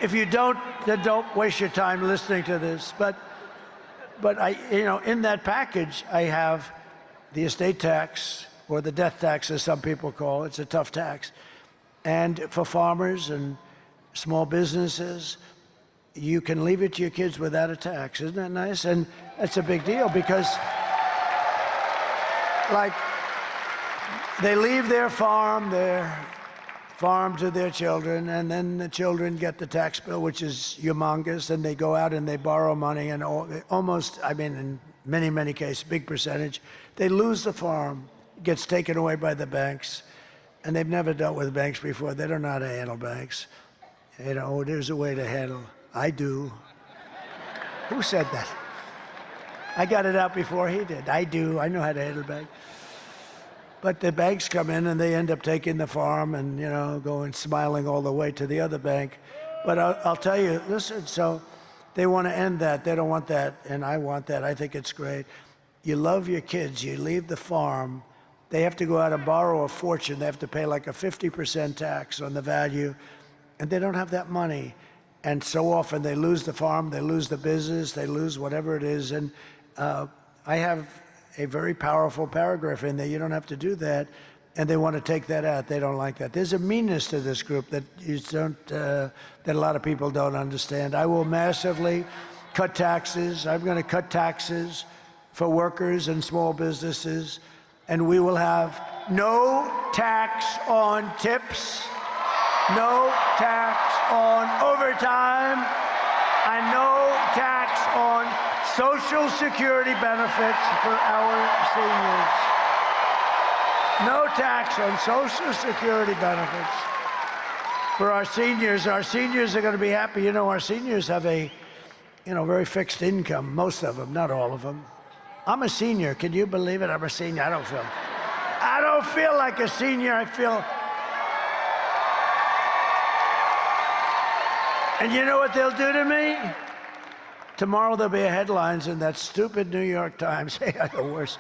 if you don't, then don't waste your time listening to this. But I, in that package, I have the estate tax, or the death tax, as some people call it. It's a tough tax. And for farmers and small businesses, you can leave it to your kids without a tax. Isn't that nice? And that's a big deal because, they leave their farm to their children, and then the children get the tax bill, which is humongous, and they go out and they borrow money, and in many, many cases, big percentage, they lose the farm. It gets taken away by the banks, and they've never dealt with banks before. They don't know how to handle banks. There's a way to handle. I do. Who said that? I got it out before he did. I do. I know how to handle banks. But the banks come in and they end up taking the farm and, going smiling all the way to the other bank. But I'll tell you, listen, so they want to end that. They don't want that, and I want that. I think it's great. You love your kids. You leave the farm. They have to go out and borrow a fortune. They have to pay like a 50% tax on the value, and they don't have that money. And so often they lose the farm, they lose the business, they lose whatever it is. And I have a very powerful paragraph in there. You don't have to do that. And they want to take that out. They don't like that. There's a meanness to this group that that a lot of people don't understand. I will massively cut taxes. I'm going to cut taxes for workers and small businesses. And we will have no tax on tips, no tax on overtime, and no tax on Social Security benefits for our seniors. No tax on Social Security benefits for our seniors. Our seniors are going to be happy. Our seniors have a, very fixed income, most of them, not all of them. I'm a senior. Can you believe it? I'm a senior. I don't feel like a senior. I feel. And you know what they'll do to me? Tomorrow there'll be a headlines in that stupid New York Times. The worst.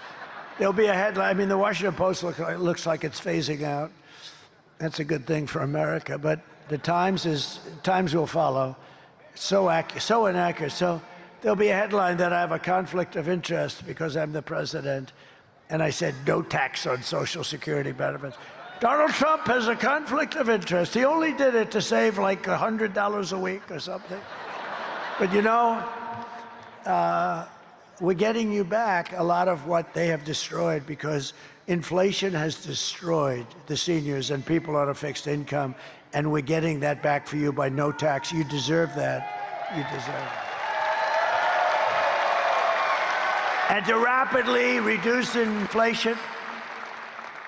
There'll be a headline. The Washington Post looks like it's phasing out. That's a good thing for America. But the Times will follow. So inaccurate. So there'll be a headline that I have a conflict of interest because I'm the president. And I said, no tax on Social Security benefits. Donald Trump has a conflict of interest. He only did it to save like $100 a week or something. But we're getting you back a lot of what they have destroyed because inflation has destroyed the seniors and people on a fixed income, and we're getting that back for you by no tax. You deserve that. You deserve it. And to rapidly reduce inflation,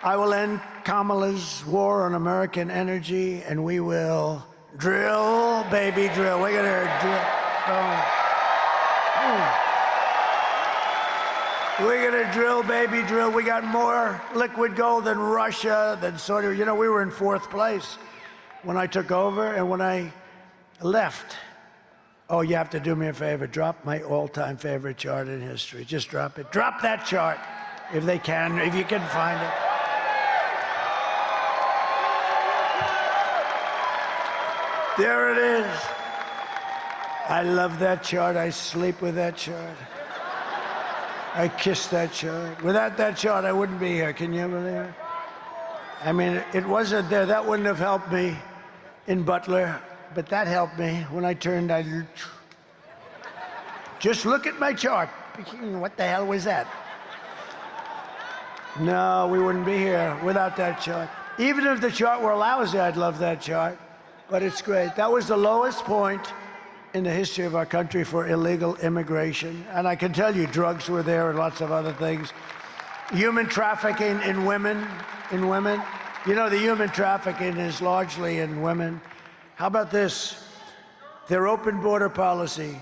I will end Kamala's war on American energy, and we will drill, baby, drill. We're gonna drill. We're gonna drill, baby, drill. We got more liquid gold than Russia, than Saudi. We were in 4th place when I took over, and when I left. Oh, you have to do me a favor. Drop my all-time favorite chart in history. Just drop it. Drop that chart, if you can find it. There it is. I love that chart. I sleep with that chart. I kiss that chart. Without that chart, I wouldn't be here. Can you believe it? It wasn't there. That wouldn't have helped me in Butler, but that helped me when I turned. Just look at my chart. What the hell was that? No, we wouldn't be here without that chart. Even if the chart were lousy, I'd love that chart. But it's great. That was the lowest point in the history of our country for illegal immigration. And I can tell you drugs were there and lots of other things. Human trafficking in women. You know, the human trafficking is largely in women. How about this? Their open border policy,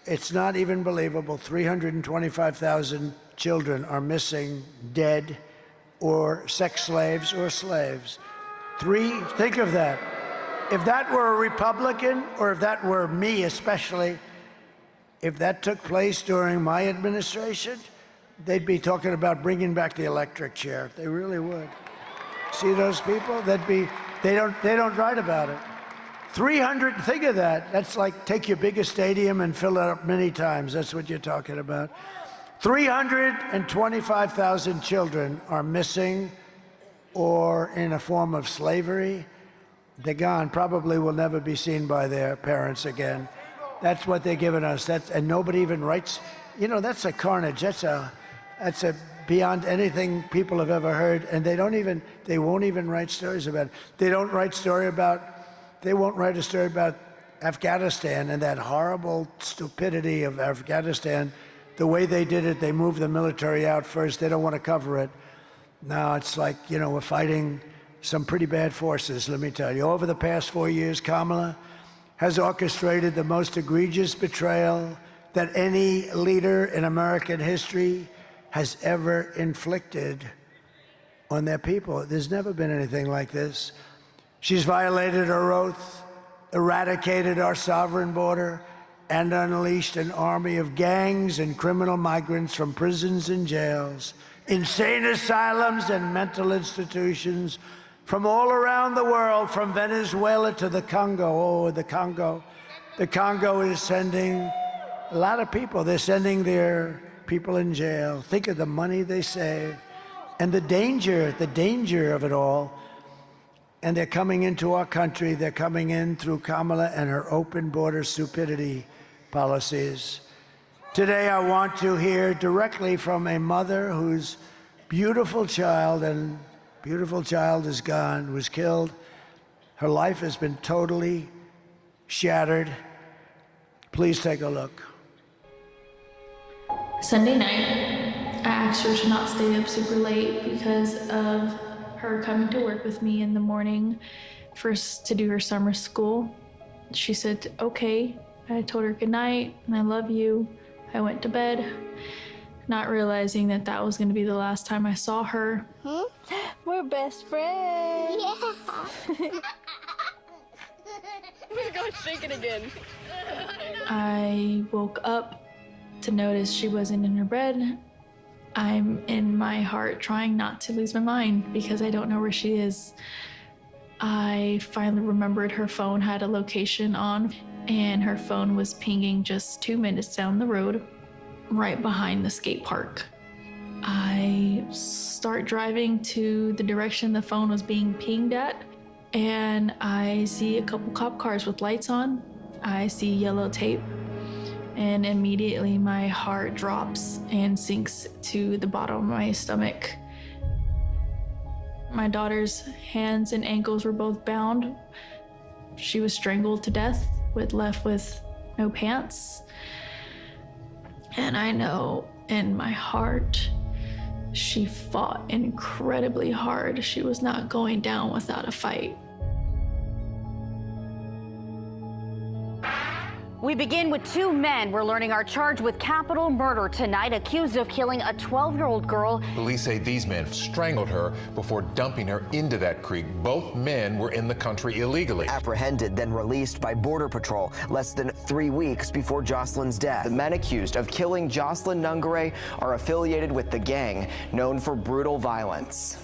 it's not even believable. 325,000 children are missing, dead, or sex slaves or slaves. Think of that. If that were a Republican, or if that were me especially, if that took place during my administration, they'd be talking about bringing back the electric chair. They really would. See those people? They don't write about it. 300, think of that. That's like take your biggest stadium and fill it up many times. That's what you're talking about. 325,000 children are missing or in a form of slavery. They're gone, probably will never be seen by their parents again. That's what they're giving us. And nobody even writes, you know, that's a carnage. That's a beyond anything people have ever heard. And they won't even write stories about it. They won't write a story about Afghanistan and that horrible stupidity of Afghanistan. The way they did it, they moved the military out first. They don't want to cover it. Now it's like, you know, we're fighting some pretty bad forces, let me tell you. Over the past 4 years, Kamala has orchestrated the most egregious betrayal that any leader in American history has ever inflicted on their people. There's never been anything like this. She's violated her oath, eradicated our sovereign border, and unleashed an army of gangs and criminal migrants from prisons and jails, insane asylums and mental institutions from all around the world, from Venezuela to the Congo. Oh, the Congo. The Congo is sending a lot of people. They're sending their people in jail. Think of the money they save and the danger of it all. And they're coming into our country. They're coming in through Kamala and her open border stupidity policies. Today, I want to hear directly from a mother whose beautiful child is gone, was killed. Her life has been totally shattered. Please take a look. Sunday night, I asked her to not stay up super late because of her coming to work with me in the morning first to do her summer school. She said, okay. I told her good night and I love you. I went to bed, not realizing that that was going to be the last time I saw her. We're best friends. Yeah. We're going to shake it again. I woke up to notice she wasn't in her bed. I'm in my heart trying not to lose my mind because I don't know where she is. I finally remembered her phone had a location on, and her phone was pinging just 2 minutes down the road, right behind the skate park. I start driving to the direction the phone was being pinged at, and I see a couple cop cars with lights on. I see yellow tape, and immediately my heart drops and sinks to the bottom of my stomach. My daughter's hands and ankles were both bound. She was strangled to death, left with no pants. And I know in my heart, she fought incredibly hard. She was not going down without a fight. We begin with two men we're learning are charged with capital murder tonight, accused of killing a 12-year-old girl. Police say these men strangled her before dumping her into that creek. Both men were in the country illegally. Apprehended, then released by Border Patrol less than 3 weeks before Jocelyn's death. The men accused of killing Jocelyn Nungare are affiliated with the gang known for brutal violence.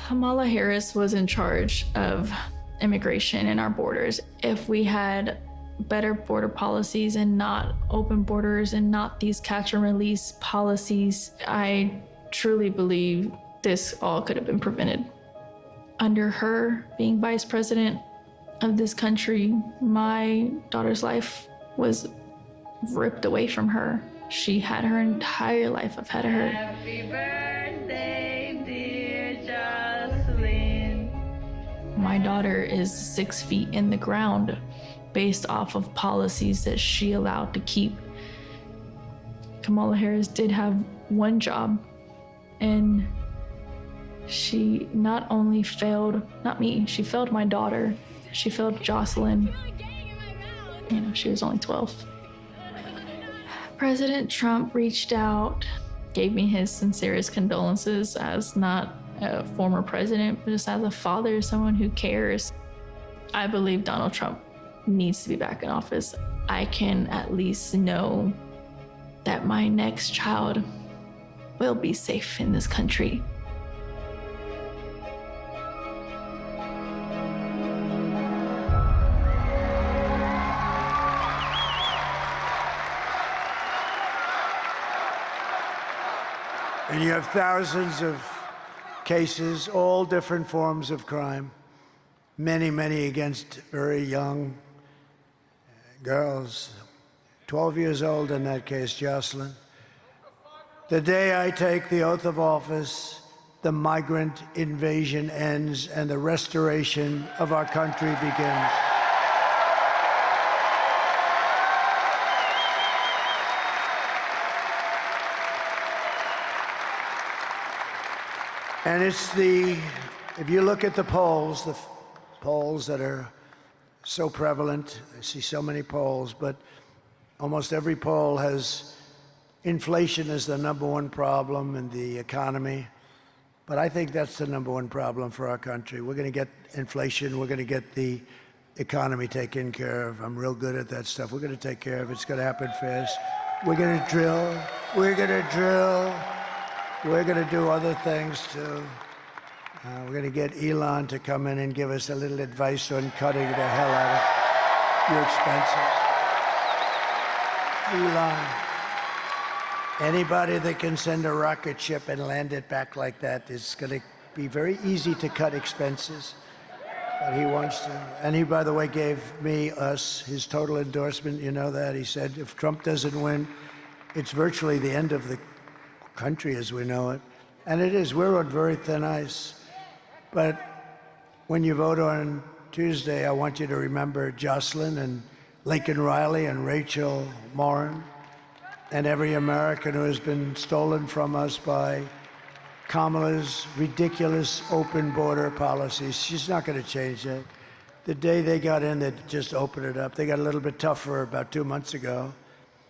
Kamala Harris was in charge of immigration in our borders. If we had better border policies and not open borders and not these catch and release policies, I truly believe this all could have been prevented. Under her being vice president of this country, my daughter's life was ripped away from her. She had her entire life ahead of her. Happy birthday, dear Jocelyn. My daughter is 6 feet in the ground. based off of policies that she allowed to keep. Kamala Harris did have one job, and she not only failed, not me, she failed my daughter. She failed Jocelyn. You know, she was only 12. President Trump reached out, gave me his sincerest condolences as not a former president, but just as a father, someone who cares. I believe Donald Trump needs to be back in office. I can at least know that my next child will be safe in this country. And you have thousands of cases, all different forms of crime, many, many against very young girls, 12 years old in that case, Jocelyn. The day I take the oath of office, the migrant invasion ends and the restoration of our country begins. And it's if you look at the polls that are so prevalent, I see so many polls, but almost every poll has inflation as the #1 problem in the economy. But I think that's the #1 problem for our country. We're going to get inflation. We're going to get the economy taken care of. I'm real good at that stuff. We're going to take care of it. It's going to happen fast. We're going to drill. We're going to drill. We're going to do other things, too. We're going to get Elon to come in and give us a little advice on cutting the hell out of your expenses. Elon, anybody that can send a rocket ship and land it back like that, is going to be very easy to cut expenses. But he wants to. And he, by the way, gave us his total endorsement. You know that. He said if Trump doesn't win, it's virtually the end of the country as we know it. And it is. We're on very thin ice. But when you vote on Tuesday, I want you to remember Jocelyn and Lincoln Riley and Rachel Morin and every American who has been stolen from us by Kamala's ridiculous open border policies. She's not going to change that. The day they got in, they just opened it up. They got a little bit tougher about 2 months ago.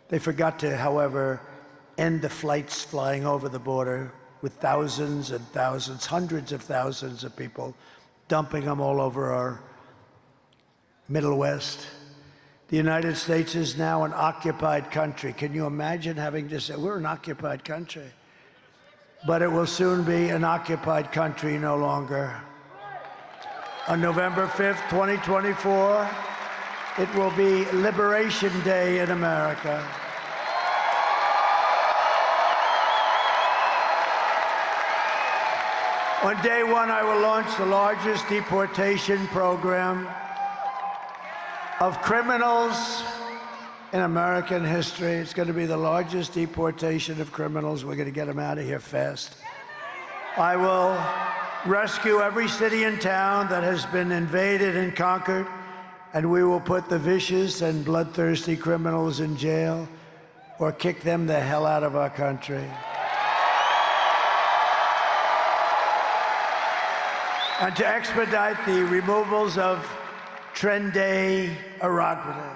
They forgot to, however, end the flights flying over the border with thousands and thousands, hundreds of thousands of people, dumping them all over our Middle West. The United States is now an occupied country. Can you imagine having to say, we're an occupied country? But it will soon be an occupied country no longer. On November 5th, 2024, it will be Liberation Day in America. On day one, I will launch the largest deportation program of criminals in American history. It's going to be the largest deportation of criminals. We're going to get them out of here fast. I will rescue every city and town that has been invaded and conquered, and we will put the vicious and bloodthirsty criminals in jail or kick them the hell out of our country. And to expedite the removals of Trenday Aragada.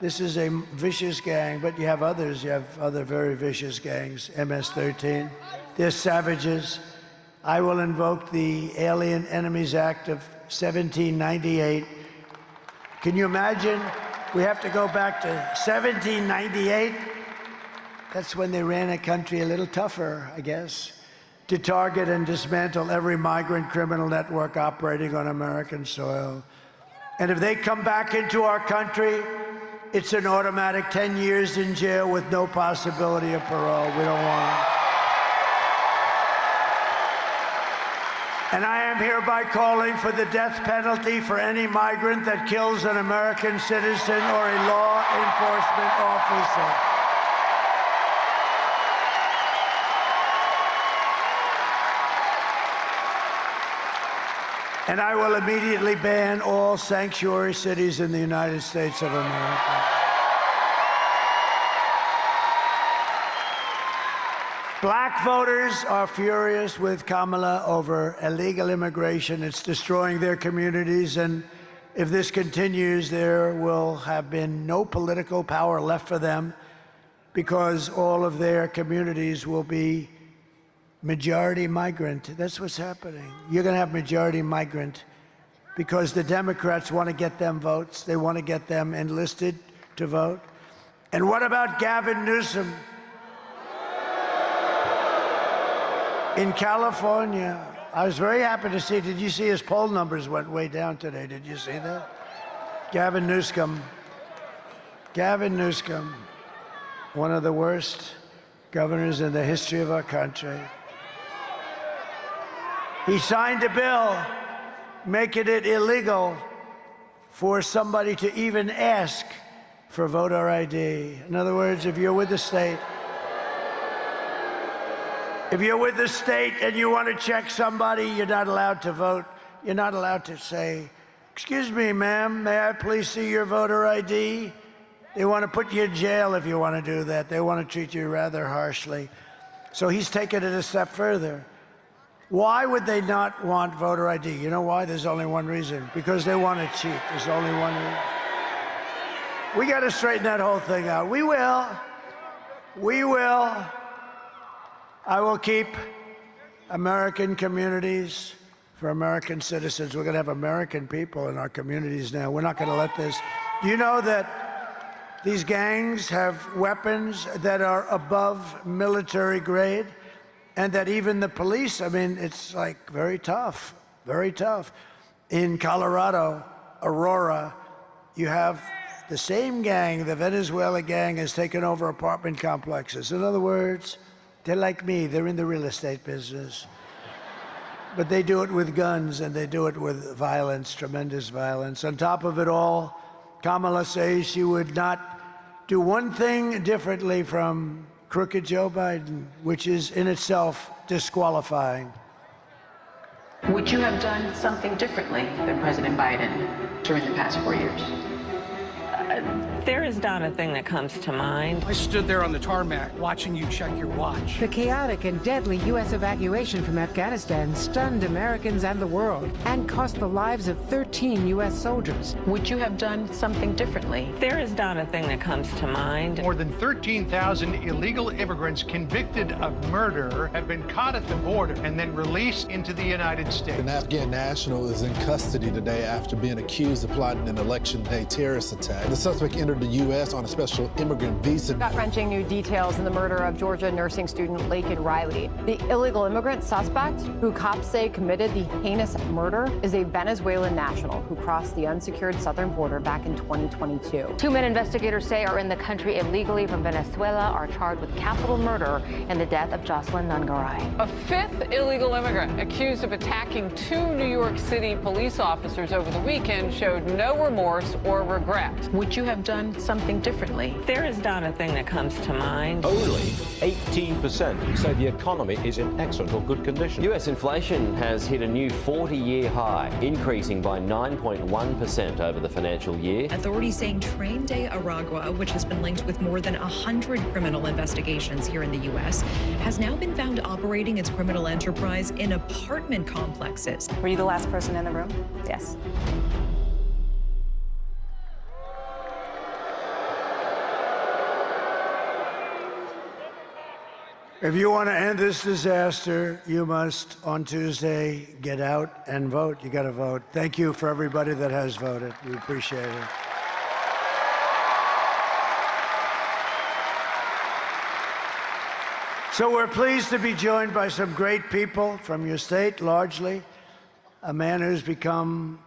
This is a vicious gang, but you have others. You have other very vicious gangs, MS-13. They're savages. I will invoke the Alien Enemies Act of 1798. Can you imagine? We have to go back to 1798. That's when they ran a country a little tougher, I guess, to target and dismantle every migrant criminal network operating on American soil. And if they come back into our country, it's an automatic 10 years in jail with no possibility of parole. We don't want them. And I am hereby calling for the death penalty for any migrant that kills an American citizen or a law enforcement officer. And I will immediately ban all sanctuary cities in the United States of America. Black voters are furious with Kamala over illegal immigration. It's destroying their communities, and if this continues, there will have been no political power left for them because all of their communities will be majority migrant. That's what's happening. You're going to have majority migrant because the Democrats want to get them votes. They want to get them enlisted to vote. And what about Gavin Newsom? In California, I was very happy to see, did you see his poll numbers went way down today? Did you see that? Gavin Newsom, one of the worst governors in the history of our country. He signed a bill making it illegal for somebody to even ask for voter ID. In other words, if you're with the state, and you want to check somebody, you're not allowed to vote. You're not allowed to say, "Excuse me, ma'am, may I please see your voter ID?" They want to put you in jail if you want to do that. They want to treat you rather harshly. So he's taken it a step further. Why would they not want voter ID? You know why? There's only one reason. Because they want to cheat. There's only one reason. We got to straighten that whole thing out. We will. We will. I will keep American communities for American citizens. We're going to have American people in our communities now. We're not going to let this. Do you know that these gangs have weapons that are above military grade? And that even the police, I mean, it's like very tough, very tough. In Colorado, Aurora, you have the same gang, the Venezuela gang, has taken over apartment complexes. In other words, they're like me, they're in the real estate business. But they do it with guns and they do it with violence, tremendous violence. On top of it all, Kamala says she would not do one thing differently from crooked Joe Biden, which is in itself disqualifying. Would you have done something differently than President Biden during the past 4 years? There is not a thing that comes to mind. I stood there on the tarmac watching you check your watch. The chaotic and deadly U.S. evacuation from Afghanistan stunned Americans and the world and cost the lives of 13 U.S. soldiers. Would you have done something differently? There is not a thing that comes to mind. More than 13,000 illegal immigrants convicted of murder have been caught at the border and then released into the United States. An Afghan national is in custody today after being accused of plotting an election day terrorist attack. The suspect entered the U.S. on a special immigrant visa. Gut-wrenching new details in the murder of Georgia nursing student Laken Riley. The illegal immigrant suspect, who cops say committed the heinous murder, is a Venezuelan national who crossed the unsecured southern border back in 2022. 2 men investigators say are in the country illegally from Venezuela are charged with capital murder in the death of Jocelyn Nungaray. A 5th illegal immigrant accused of attacking 2 New York City police officers over the weekend showed no remorse or regret. Would you have done something differently? There is not a thing that comes to mind. Only 18% say the economy is in excellent or good condition. US inflation has hit a new 40-year high, increasing by 9.1% over the financial year. Authorities saying Train de Aragua, which has been linked with more than 100 criminal investigations here in the U.S., has now been found operating its criminal enterprise in apartment complexes. Were you the last person in the room? Yes. If you want to end this disaster, you must, on Tuesday, get out and vote. You got to vote. Thank you for everybody that has voted. We appreciate it. So we're pleased to be joined by some great people from your state, largely. A man who's become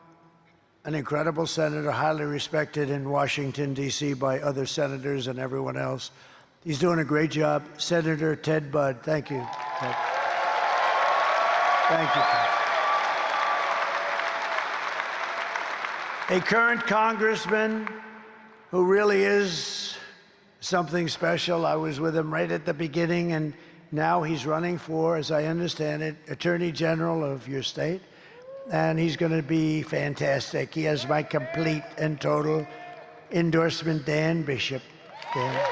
an incredible senator, highly respected in Washington, D.C. by other senators and everyone else. He's doing a great job. Senator Ted Budd. Thank you, Ted. Thank you, Ted. A current congressman who really is something special. I was with him right at the beginning, and now he's running for, as I understand it, Attorney General of your state. and he's going to be fantastic. He has my complete and total endorsement. Dan Bishop. Dan.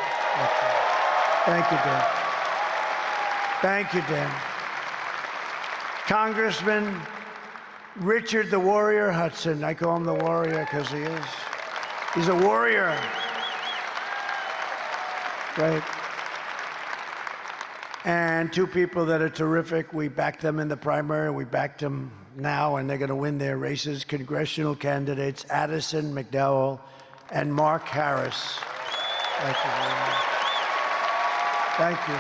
Thank you, Dan. Thank you, Dan. Congressman Richard the Warrior Hudson. I call him the Warrior because he is. He's a warrior. Right. And two people that are terrific. We backed them in the primary. We backed them now, and they're going to win their races. Congressional candidates Addison McDowell and Mark Harris. Thank you very much. Thank you.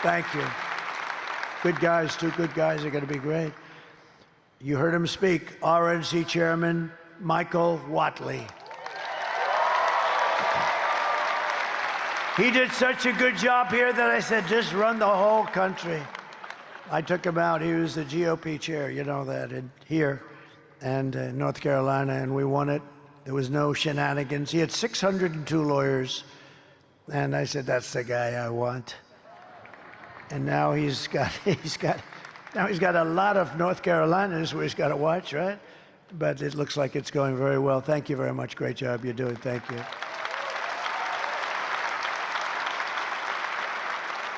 Thank you. Good guys, two good guys are going to be great. You heard him speak. RNC Chairman Michael Whatley. He did such a good job here that I said, just run the whole country. I took him out. He was the GOP chair, you know that, here and North Carolina, and we won it. There was no shenanigans. He had 602 lawyers, and I said, that's the guy I want. And now he's got a lot of North Carolinas where he's got to watch, right? But it looks like it's going very well. Thank you very much. Great job you're doing. Thank you.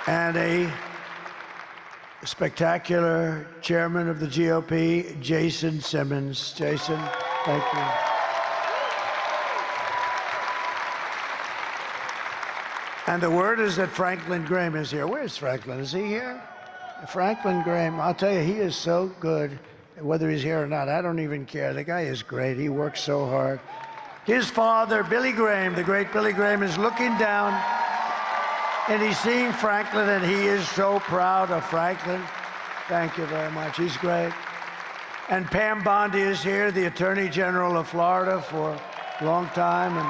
And a spectacular chairman of the GOP, Jason Simmons. Jason, thank you. And the word is that Franklin Graham is here. Where's Franklin? Is he here? Franklin Graham, I'll tell you, he is so good, whether he's here or not. I don't even care. The guy is great. He works so hard. His father, Billy Graham, the great Billy Graham, is looking down, and he's seeing Franklin, and he is so proud of Franklin. Thank you very much. He's great. And Pam Bondi is here, the Attorney General of Florida for a long time, and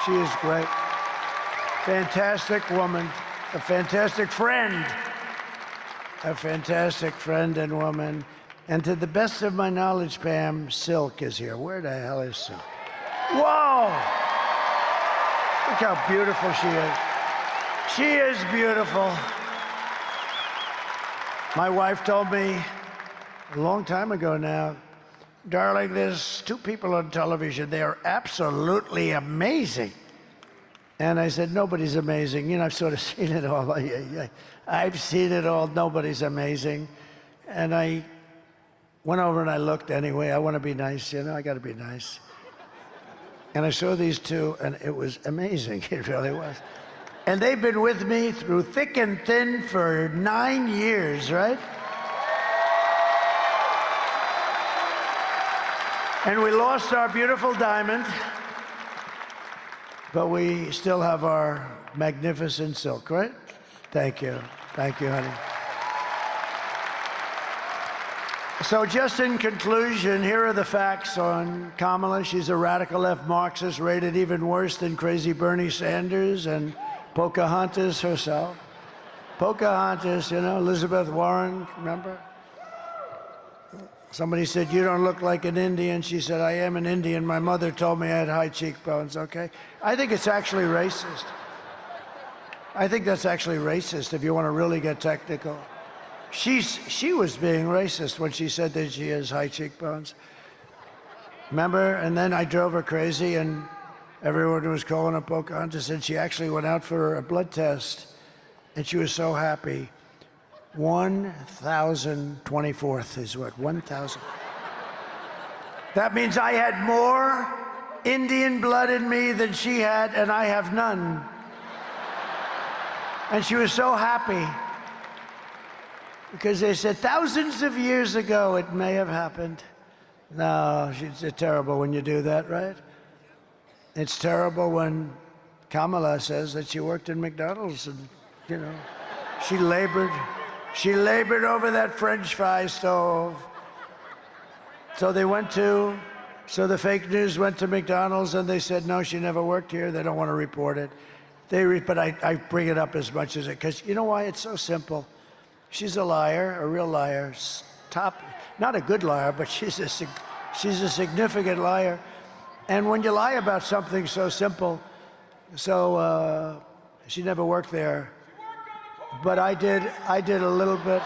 she is great. Fantastic woman, a fantastic friend. A fantastic friend and woman. And to the best of my knowledge, Pam, Silk is here. Where the hell is Silk? Whoa! Look how beautiful she is. She is beautiful. My wife told me a long time ago now, darling, there's two people on television. They are absolutely amazing. And I said, nobody's amazing. You know, I've sort of seen it all. I've seen it all. Nobody's amazing. And I went over and I looked anyway. I want to be nice, you know, I got to be nice. And I saw these two, and it was amazing. It really was. And they've been with me through thick and thin for 9 years, right? And we lost our beautiful diamond, but we still have our magnificent Silk, right? Thank you. Thank you, honey. So just in conclusion, here are the facts on Kamala. She's a radical left Marxist, rated even worse than crazy Bernie Sanders and Pocahontas herself. Pocahontas, you know, Elizabeth Warren, remember? Somebody said, you don't look like an Indian. She said, I am an Indian. My mother told me I had high cheekbones, okay? I think it's actually racist. I think that's actually racist if you want to really get technical. She was being racist when she said that she has high cheekbones. Remember? And then I drove her crazy, and everyone was calling her Pocahontas, and she actually went out for a blood test, and she was so happy. 1,024th is what? 1,000. That means I had more Indian blood in me than she had, and I have none. And she was so happy because they said thousands of years ago it may have happened. No, it's terrible when you do that, right? It's terrible when Kamala says that she worked in McDonald's and, you know, she labored over that French fry stove. So the fake news went to McDonald's and they said, no, she never worked here. They don't want to report it. But I bring it up as much as it, because you know why? It's so simple. She's a liar, a real liar. Not a good liar, but she's a significant liar. And when you lie about something so simple, she never worked there. But I did a little bit.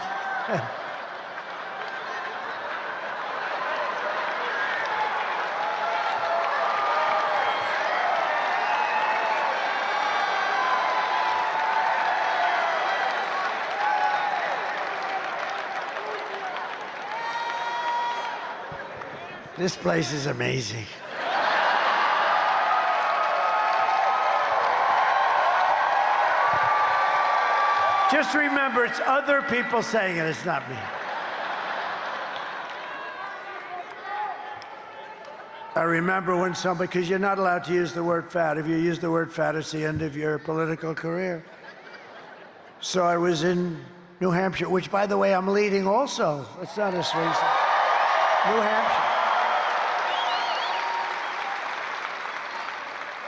This place is amazing. Just remember, it's other people saying it, it's not me. I remember when somebody, because you're not allowed to use the word fat. If you use the word fat, it's the end of your political career. So I was in New Hampshire, which, by the way, I'm leading also. It's not a swing state. New Hampshire.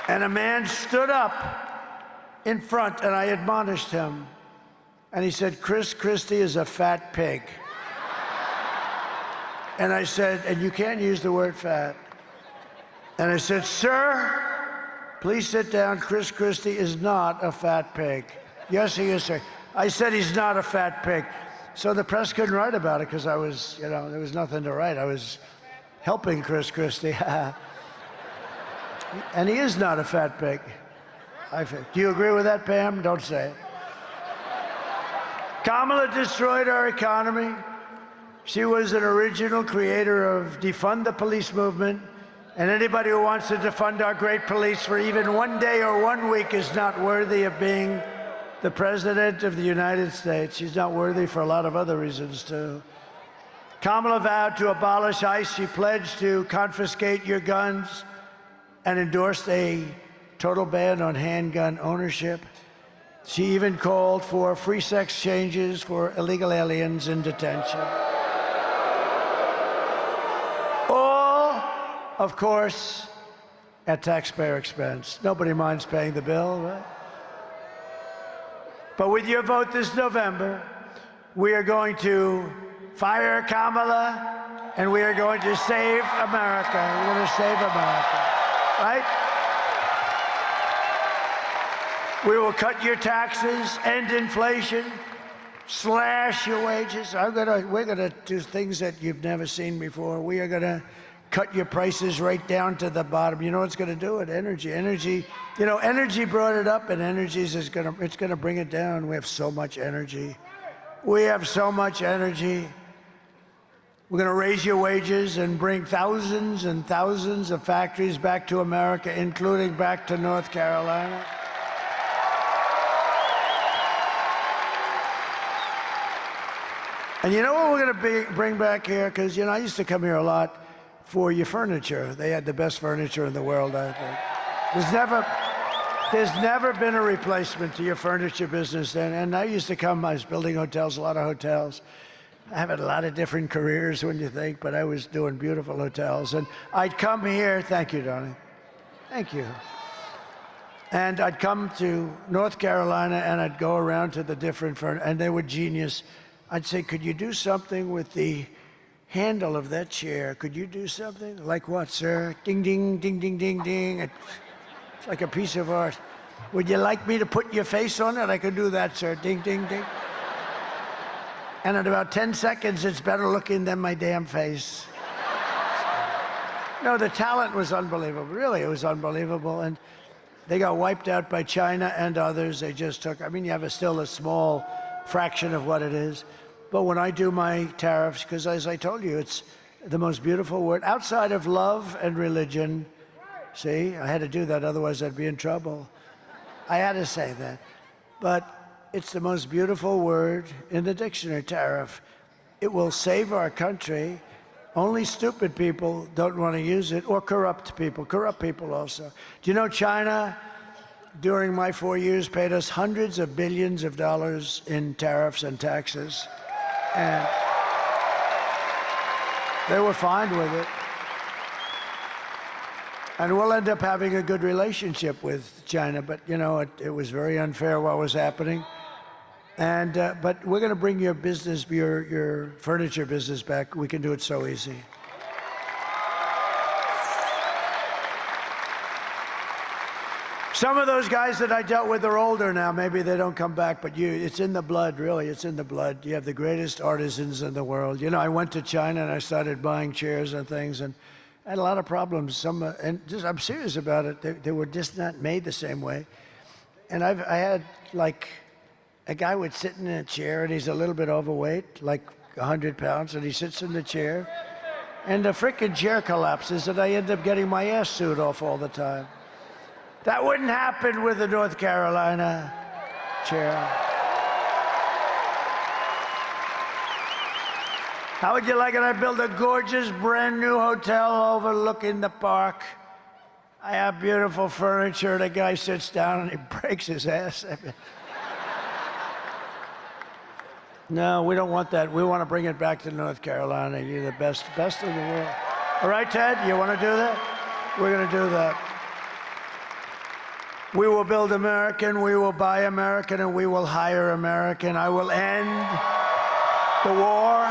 And a man stood up in front, and I admonished him. And he said, Chris Christie is a fat pig. And I said, and you can't use the word fat. And I said, sir, please sit down. Chris Christie is not a fat pig. Yes, he is, sir. I said he's not a fat pig. So the press couldn't write about it because I was, you know, there was nothing to write. I was helping Chris Christie. And he is not a fat pig. Do you agree with that, Pam? Don't say it. Kamala destroyed our economy. She was an original creator of defund the police movement. And anybody who wants to defund our great police for even one day or 1 week is not worthy of being the President of the United States. She's not worthy for a lot of other reasons, too. Kamala vowed to abolish ICE. She pledged to confiscate your guns and endorsed a total ban on handgun ownership. She even called for free sex changes for illegal aliens in detention. All, of course, at taxpayer expense. Nobody minds paying the bill, right? But with your vote this November, we are going to fire Kamala, and we are going to save America. We're going to save America, right? We will cut your taxes, end inflation, slash your wages. We're gonna do things that you've never seen before. We are gonna cut your prices right down to the bottom. You know what's gonna do it? Energy. You know, energy brought it up, and it's gonna bring it down. We have so much energy. We have so much energy. We're gonna raise your wages and bring thousands and thousands of factories back to America, including back to North Carolina. And you know what we're going to bring back here? Because, you know, I used to come here a lot for your furniture. They had the best furniture in the world, I think. There's never been a replacement to your furniture business. And I used to come, I was building hotels, a lot of hotels. I have had a lot of different careers, when you think, but I was doing beautiful hotels. And I'd come here, thank you, darling. Thank you. And I'd come to North Carolina, and I'd go around to the different furniture, and they were genius. I'd say, could you do something with the handle of that chair? Could you do something? Like what, sir? Ding, ding, ding, ding, ding, ding. It's like a piece of art. Would you like me to put your face on it? I could do that, sir. Ding, ding, ding. And in about 10 seconds, it's better looking than my damn face. No, the talent was unbelievable. Really, it was unbelievable. And they got wiped out by China and others. They just took, I mean, you have still a small fraction of what it is. But when I do my tariffs, because as I told you, it's the most beautiful word outside of love and religion. See, I had to do that, otherwise I'd be in trouble. I had to say that. But it's the most beautiful word in the dictionary, tariff. It will save our country. Only stupid people don't want to use it, or corrupt people also. Do you know China, during my 4 years, paid us hundreds of billions of dollars in tariffs and taxes? And they were fine with it. And we'll end up having a good relationship with China, but you know, it was very unfair what was happening. And but we're going to bring your business, your furniture business back. We can do it so easy. Some of those guys that I dealt with are older now. Maybe they don't come back, but it's in the blood, really. It's in the blood. You have the greatest artisans in the world. You know, I went to China and I started buying chairs and things, and I had a lot of problems. I'm serious about it. They were just not made the same way. And I had, like, a guy would sit in a chair, and he's a little bit overweight, like 100 pounds, and he sits in the chair, and the frickin' chair collapses, and I end up getting my ass sued off all the time. That wouldn't happen with the North Carolina chair. How would you like it? I built a gorgeous, brand new hotel overlooking the park. I have beautiful furniture. The guy sits down and he breaks his ass. No, we don't want that. We want to bring it back to North Carolina. You're the best of the world. All right, Ted, you want to do that? We're going to do that. We will build American, we will buy American, and we will hire American. I will end the war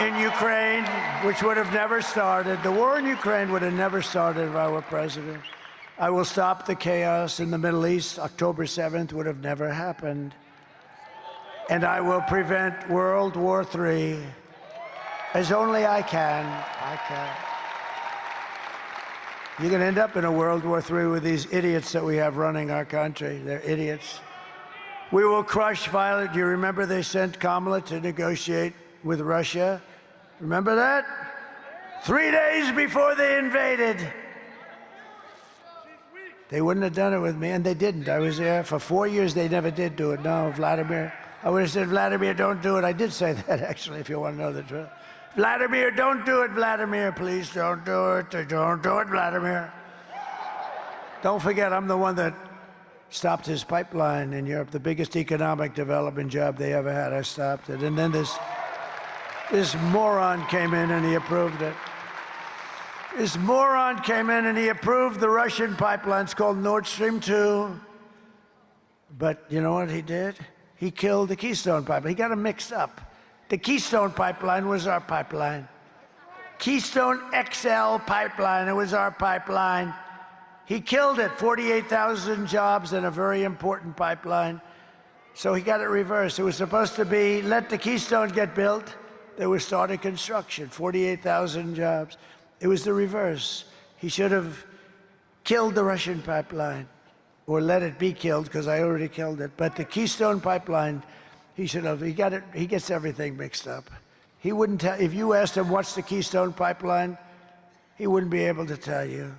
in Ukraine, which would have never started. The war in Ukraine would have never started if I were president. I will stop the chaos in the Middle East. October 7th would have never happened. And I will prevent World War III as only I can. You're going to end up in a World War III with these idiots that we have running our country. They're idiots. We will crush violence. Do you remember they sent Kamala to negotiate with Russia? Remember that? 3 days before they invaded. They wouldn't have done it with me, and they didn't. I was there for 4 years. They never did do it. No, Vladimir. I would have said, Vladimir, don't do it. I did say that, actually, if you want to know the truth. Vladimir, don't do it, Vladimir. Please don't do it. Don't do it, Vladimir. Don't forget, I'm the one that stopped his pipeline in Europe, the biggest economic development job they ever had. I stopped it. And then this moron came in and he approved it. This moron came in and he approved the Russian pipeline. It's called Nord Stream 2. But you know what he did? He killed the Keystone pipeline. He got them mixed up. The Keystone pipeline was our pipeline. Keystone XL pipeline, it was our pipeline. He killed it, 48,000 jobs in a very important pipeline. So he got it reversed. It was supposed to be, let the Keystone get built. They were starting construction, 48,000 jobs. It was the reverse. He should have killed the Russian pipeline, or let it be killed, because I already killed it. But the Keystone pipeline, he should have. He got it. He gets everything mixed up. He wouldn't tell. If you asked him what's the Keystone pipeline, he wouldn't be able to tell you.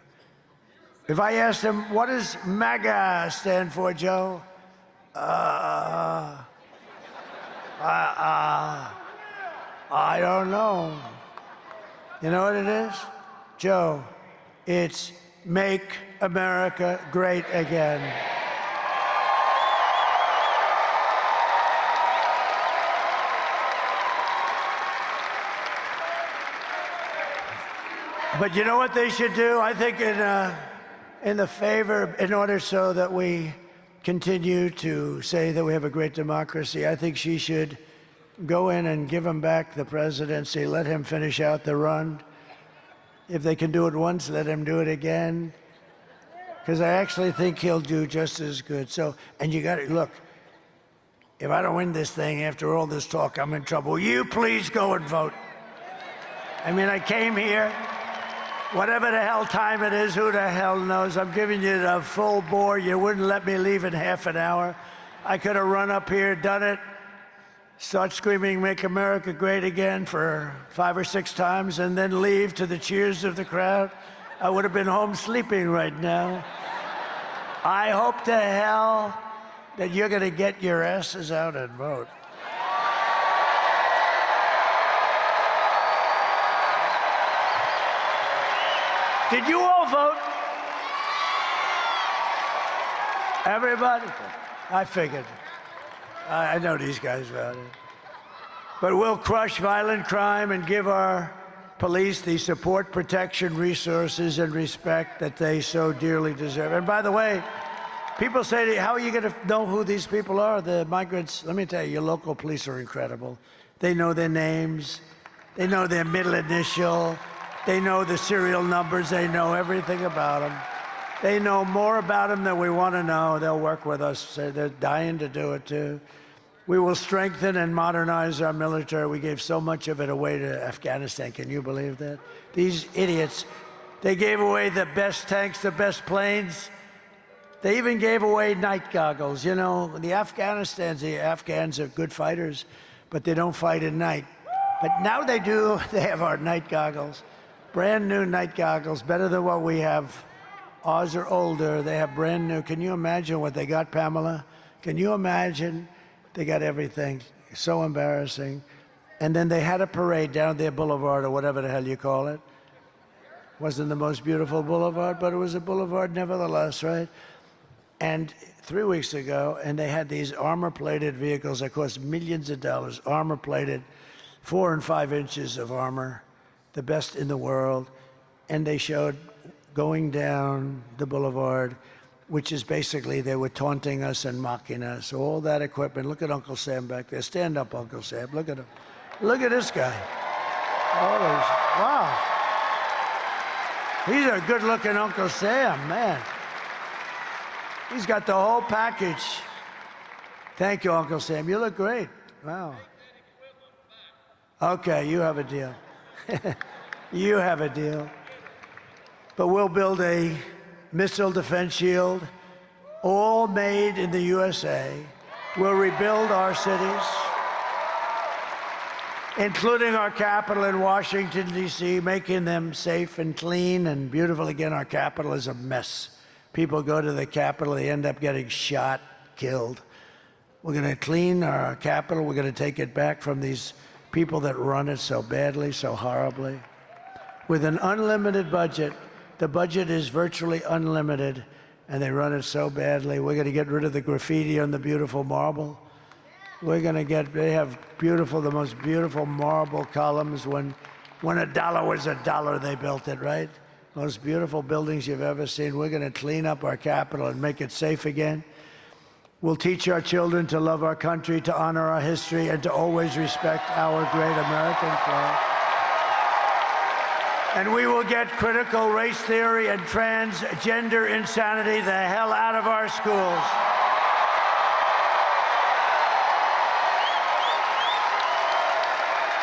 If I asked him what does MAGA stand for, Joe? I don't know. You know what it is, Joe? It's Make America Great Again. But you know what they should do? I think in the favor, in order so that we continue to say that we have a great democracy, I think she should go in and give him back the presidency, let him finish out the run. If they can do it once, let him do it again. Because I actually think he'll do just as good. So, and you got to, look, if I don't win this thing after all this talk, I'm in trouble. Will you please go and vote? I mean, I came here, whatever the hell time it is, who the hell knows? I'm giving you the full bore. You wouldn't let me leave in half an hour. I could have run up here, done it, start screaming, Make America Great Again for 5 or 6 times, and then leave to the cheers of the crowd. I would have been home sleeping right now. I hope to hell that you're going to get your asses out and vote. Did you all vote? Everybody? I figured. I know these guys voted. But we'll crush violent crime and give our police the support, protection, resources, and respect that they so dearly deserve. And by the way, people say to you, how are you going to know who these people are? The migrants. Let me tell you, your local police are incredible. They know their names. They know their middle initial. They know the serial numbers. They know everything about them. They know more about them than we want to know. They'll work with us. They're dying to do it, too. We will strengthen and modernize our military. We gave so much of it away to Afghanistan. Can you believe that? These idiots, they gave away the best tanks, the best planes. They even gave away night goggles. You know, the Afghans are good fighters, but they don't fight at night. But now they have our night goggles, brand new night goggles, better than what we have. Ours are older, they have brand new. Can you imagine what they got, Pamela? Can you imagine? They got everything. So embarrassing. And then they had a parade down their boulevard, or whatever the hell you call it. Wasn't the most beautiful boulevard, but it was a boulevard nevertheless, right? And 3 weeks ago, and they had these armor-plated vehicles that cost millions of dollars, armor-plated, 4 and 5 inches of armor, the best in the world. And they showed going down the boulevard, which is basically they were taunting us and mocking us. All that equipment. Look at Uncle Sam back there. Stand up, Uncle Sam. Look at him. Look at this guy. Wow. He's a good-looking Uncle Sam, man. He's got the whole package. Thank you, Uncle Sam. You look great. Wow. Okay, you have a deal. You have a deal. But we'll build a missile defense shield, all made in the USA. We'll rebuild our cities, including our capital in Washington, D.C., making them safe and clean and beautiful. Again, our capital is a mess. People go to the Capitol, they end up getting shot, killed. We're going to clean our capital. We're going to take it back from these people that run it so badly, so horribly. With an unlimited budget, the budget is virtually unlimited, and they run it so badly. We're going to get rid of the graffiti on the beautiful marble. We're going to they have the most beautiful marble columns. When a dollar was a dollar, they built it, right? Most beautiful buildings you've ever seen. We're going to clean up our capital and make it safe again. We'll teach our children to love our country, to honor our history, and to always respect our great American flag. And we will get critical race theory and transgender insanity the hell out of our schools.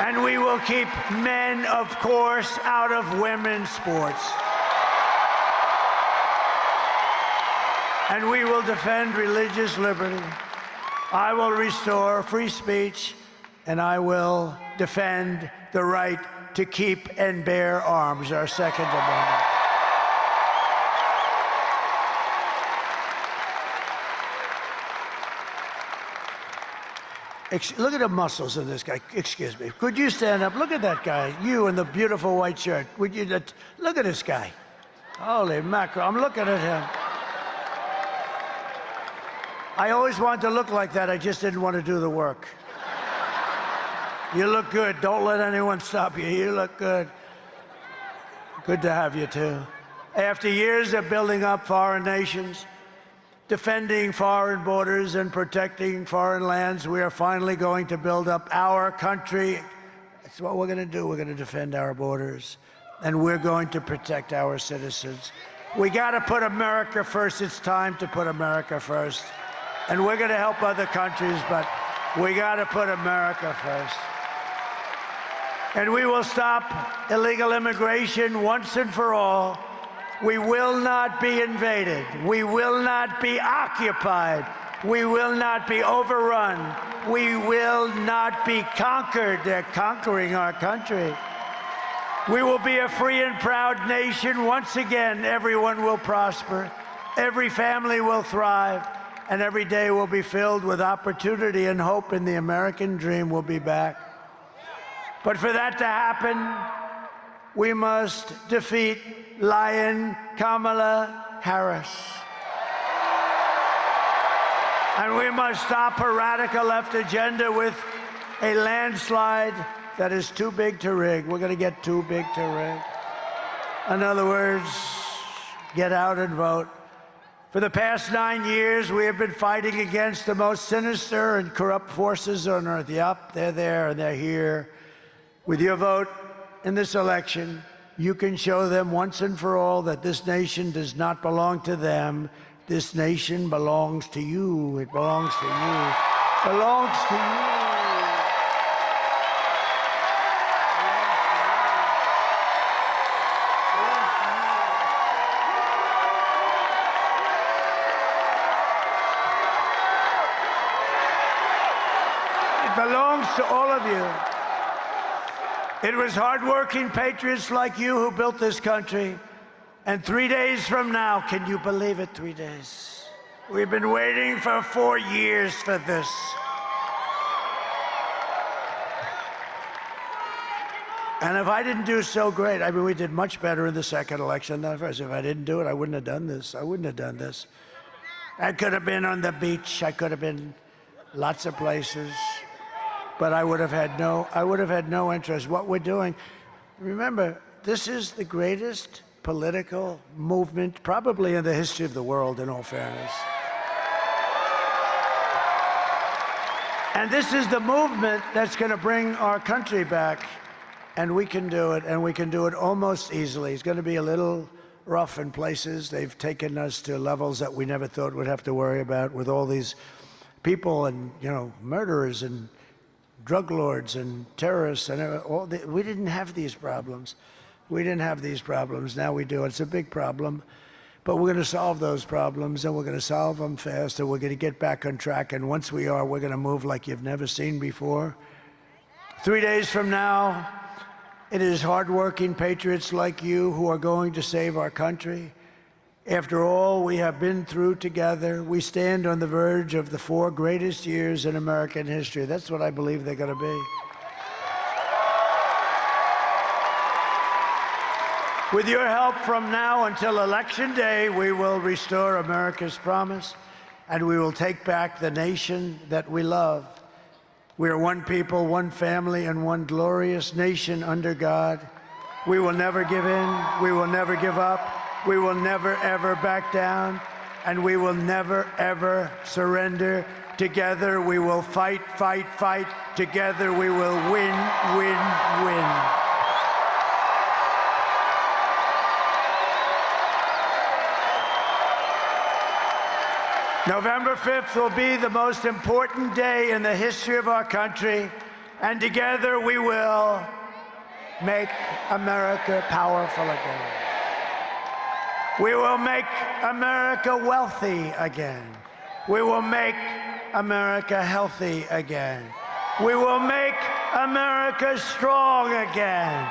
And we will keep men, of course, out of women's sports. And we will defend religious liberty. I will restore free speech, and I will defend the right to keep and bear arms, our Second Amendment. Look at the muscles of this guy. Excuse me. Could you stand up? Look at that guy. You in the beautiful white shirt. Would you look at this guy? Holy mackerel. I'm looking at him. I always wanted to look like that. I just didn't want to do the work. You look good. Don't let anyone stop you. You look good. Good to have you, too. After years of building up foreign nations, defending foreign borders and protecting foreign lands, we are finally going to build up our country. That's what we're going to do. We're going to defend our borders, and we're going to protect our citizens. We got to put America first. It's time to put America first. And we're going to help other countries, but we got to put America first. And we will stop illegal immigration once and for all. We will not be invaded. We will not be occupied. We will not be overrun. We will not be conquered. They're conquering our country. We will be a free and proud nation. Once again, everyone will prosper. Every family will thrive. And every day will be filled with opportunity and hope, and the American dream will be back. But for that to happen, we must defeat Lion Kamala Harris. And we must stop her radical left agenda with a landslide that is too big to rig. We're going to get too big to rig. In other words, get out and vote. For the past 9 years, we have been fighting against the most sinister and corrupt forces on earth. Yup, they're there and they're here. With your vote in this election, you can show them once and for all that this nation does not belong to them. This nation belongs to you. It belongs to you. It belongs to you. It belongs to all of you. It was hardworking patriots like you who built this country. And 3 days from now, can you believe it, 3 days? We've been waiting for 4 years for this. And if I didn't do so great, I mean, we did much better in the second election than the first. If I didn't do it, I wouldn't have done this. I wouldn't have done this. I could have been on the beach. I could have been lots of places. But I would have had no interest. What we're doing, remember, this is the greatest political movement probably in the history of the world, in all fairness. And this is the movement that's going to bring our country back. And we can do it, and we can do it almost easily. It's going to be a little rough in places. They've taken us to levels that we never thought we'd have to worry about, with all these people and, you know, murderers and drug lords and terrorists and all. We didn't have these problems. We didn't have these problems. Now we do. It's a big problem. But we're going to solve those problems, and we're going to solve them fast, and we're going to get back on track. And once we are, we're going to move like you've never seen before. 3 days from now, it is hardworking patriots like you who are going to save our country. After all we have been through together, we stand on the verge of the 4 greatest years in American history. That's what I believe they're going to be. With your help from now until Election Day, we will restore America's promise, and we will take back the nation that we love. We are one people, one family, and one glorious nation under God. We will never give in. We will never give up. We will never, ever back down. And we will never, ever surrender. Together we will fight, fight, fight. Together we will win, win, win. November 5th will be the most important day in the history of our country, and together we will make America powerful again. We will make America wealthy again. We will make America healthy again. We will make America strong again.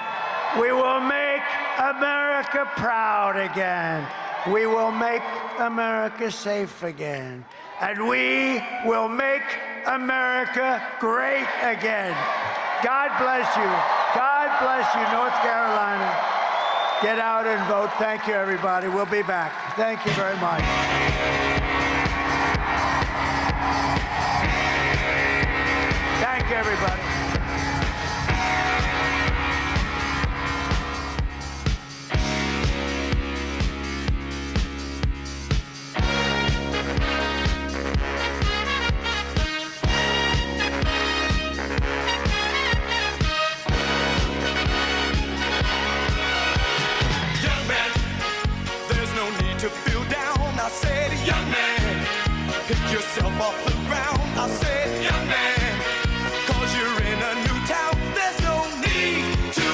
We will make America proud again. We will make America safe again. And we will make America great again. God bless you. God bless you, North Carolina. Get out and vote. Thank you, everybody. We'll be back. Thank you very much. Thank you, everybody. Yourself off the ground, I said, young man, 'cause you're in a new town, there's no need to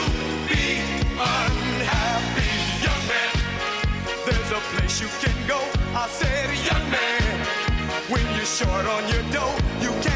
be unhappy. Young man, there's a place you can go, I said, young man, when you're short on your dough.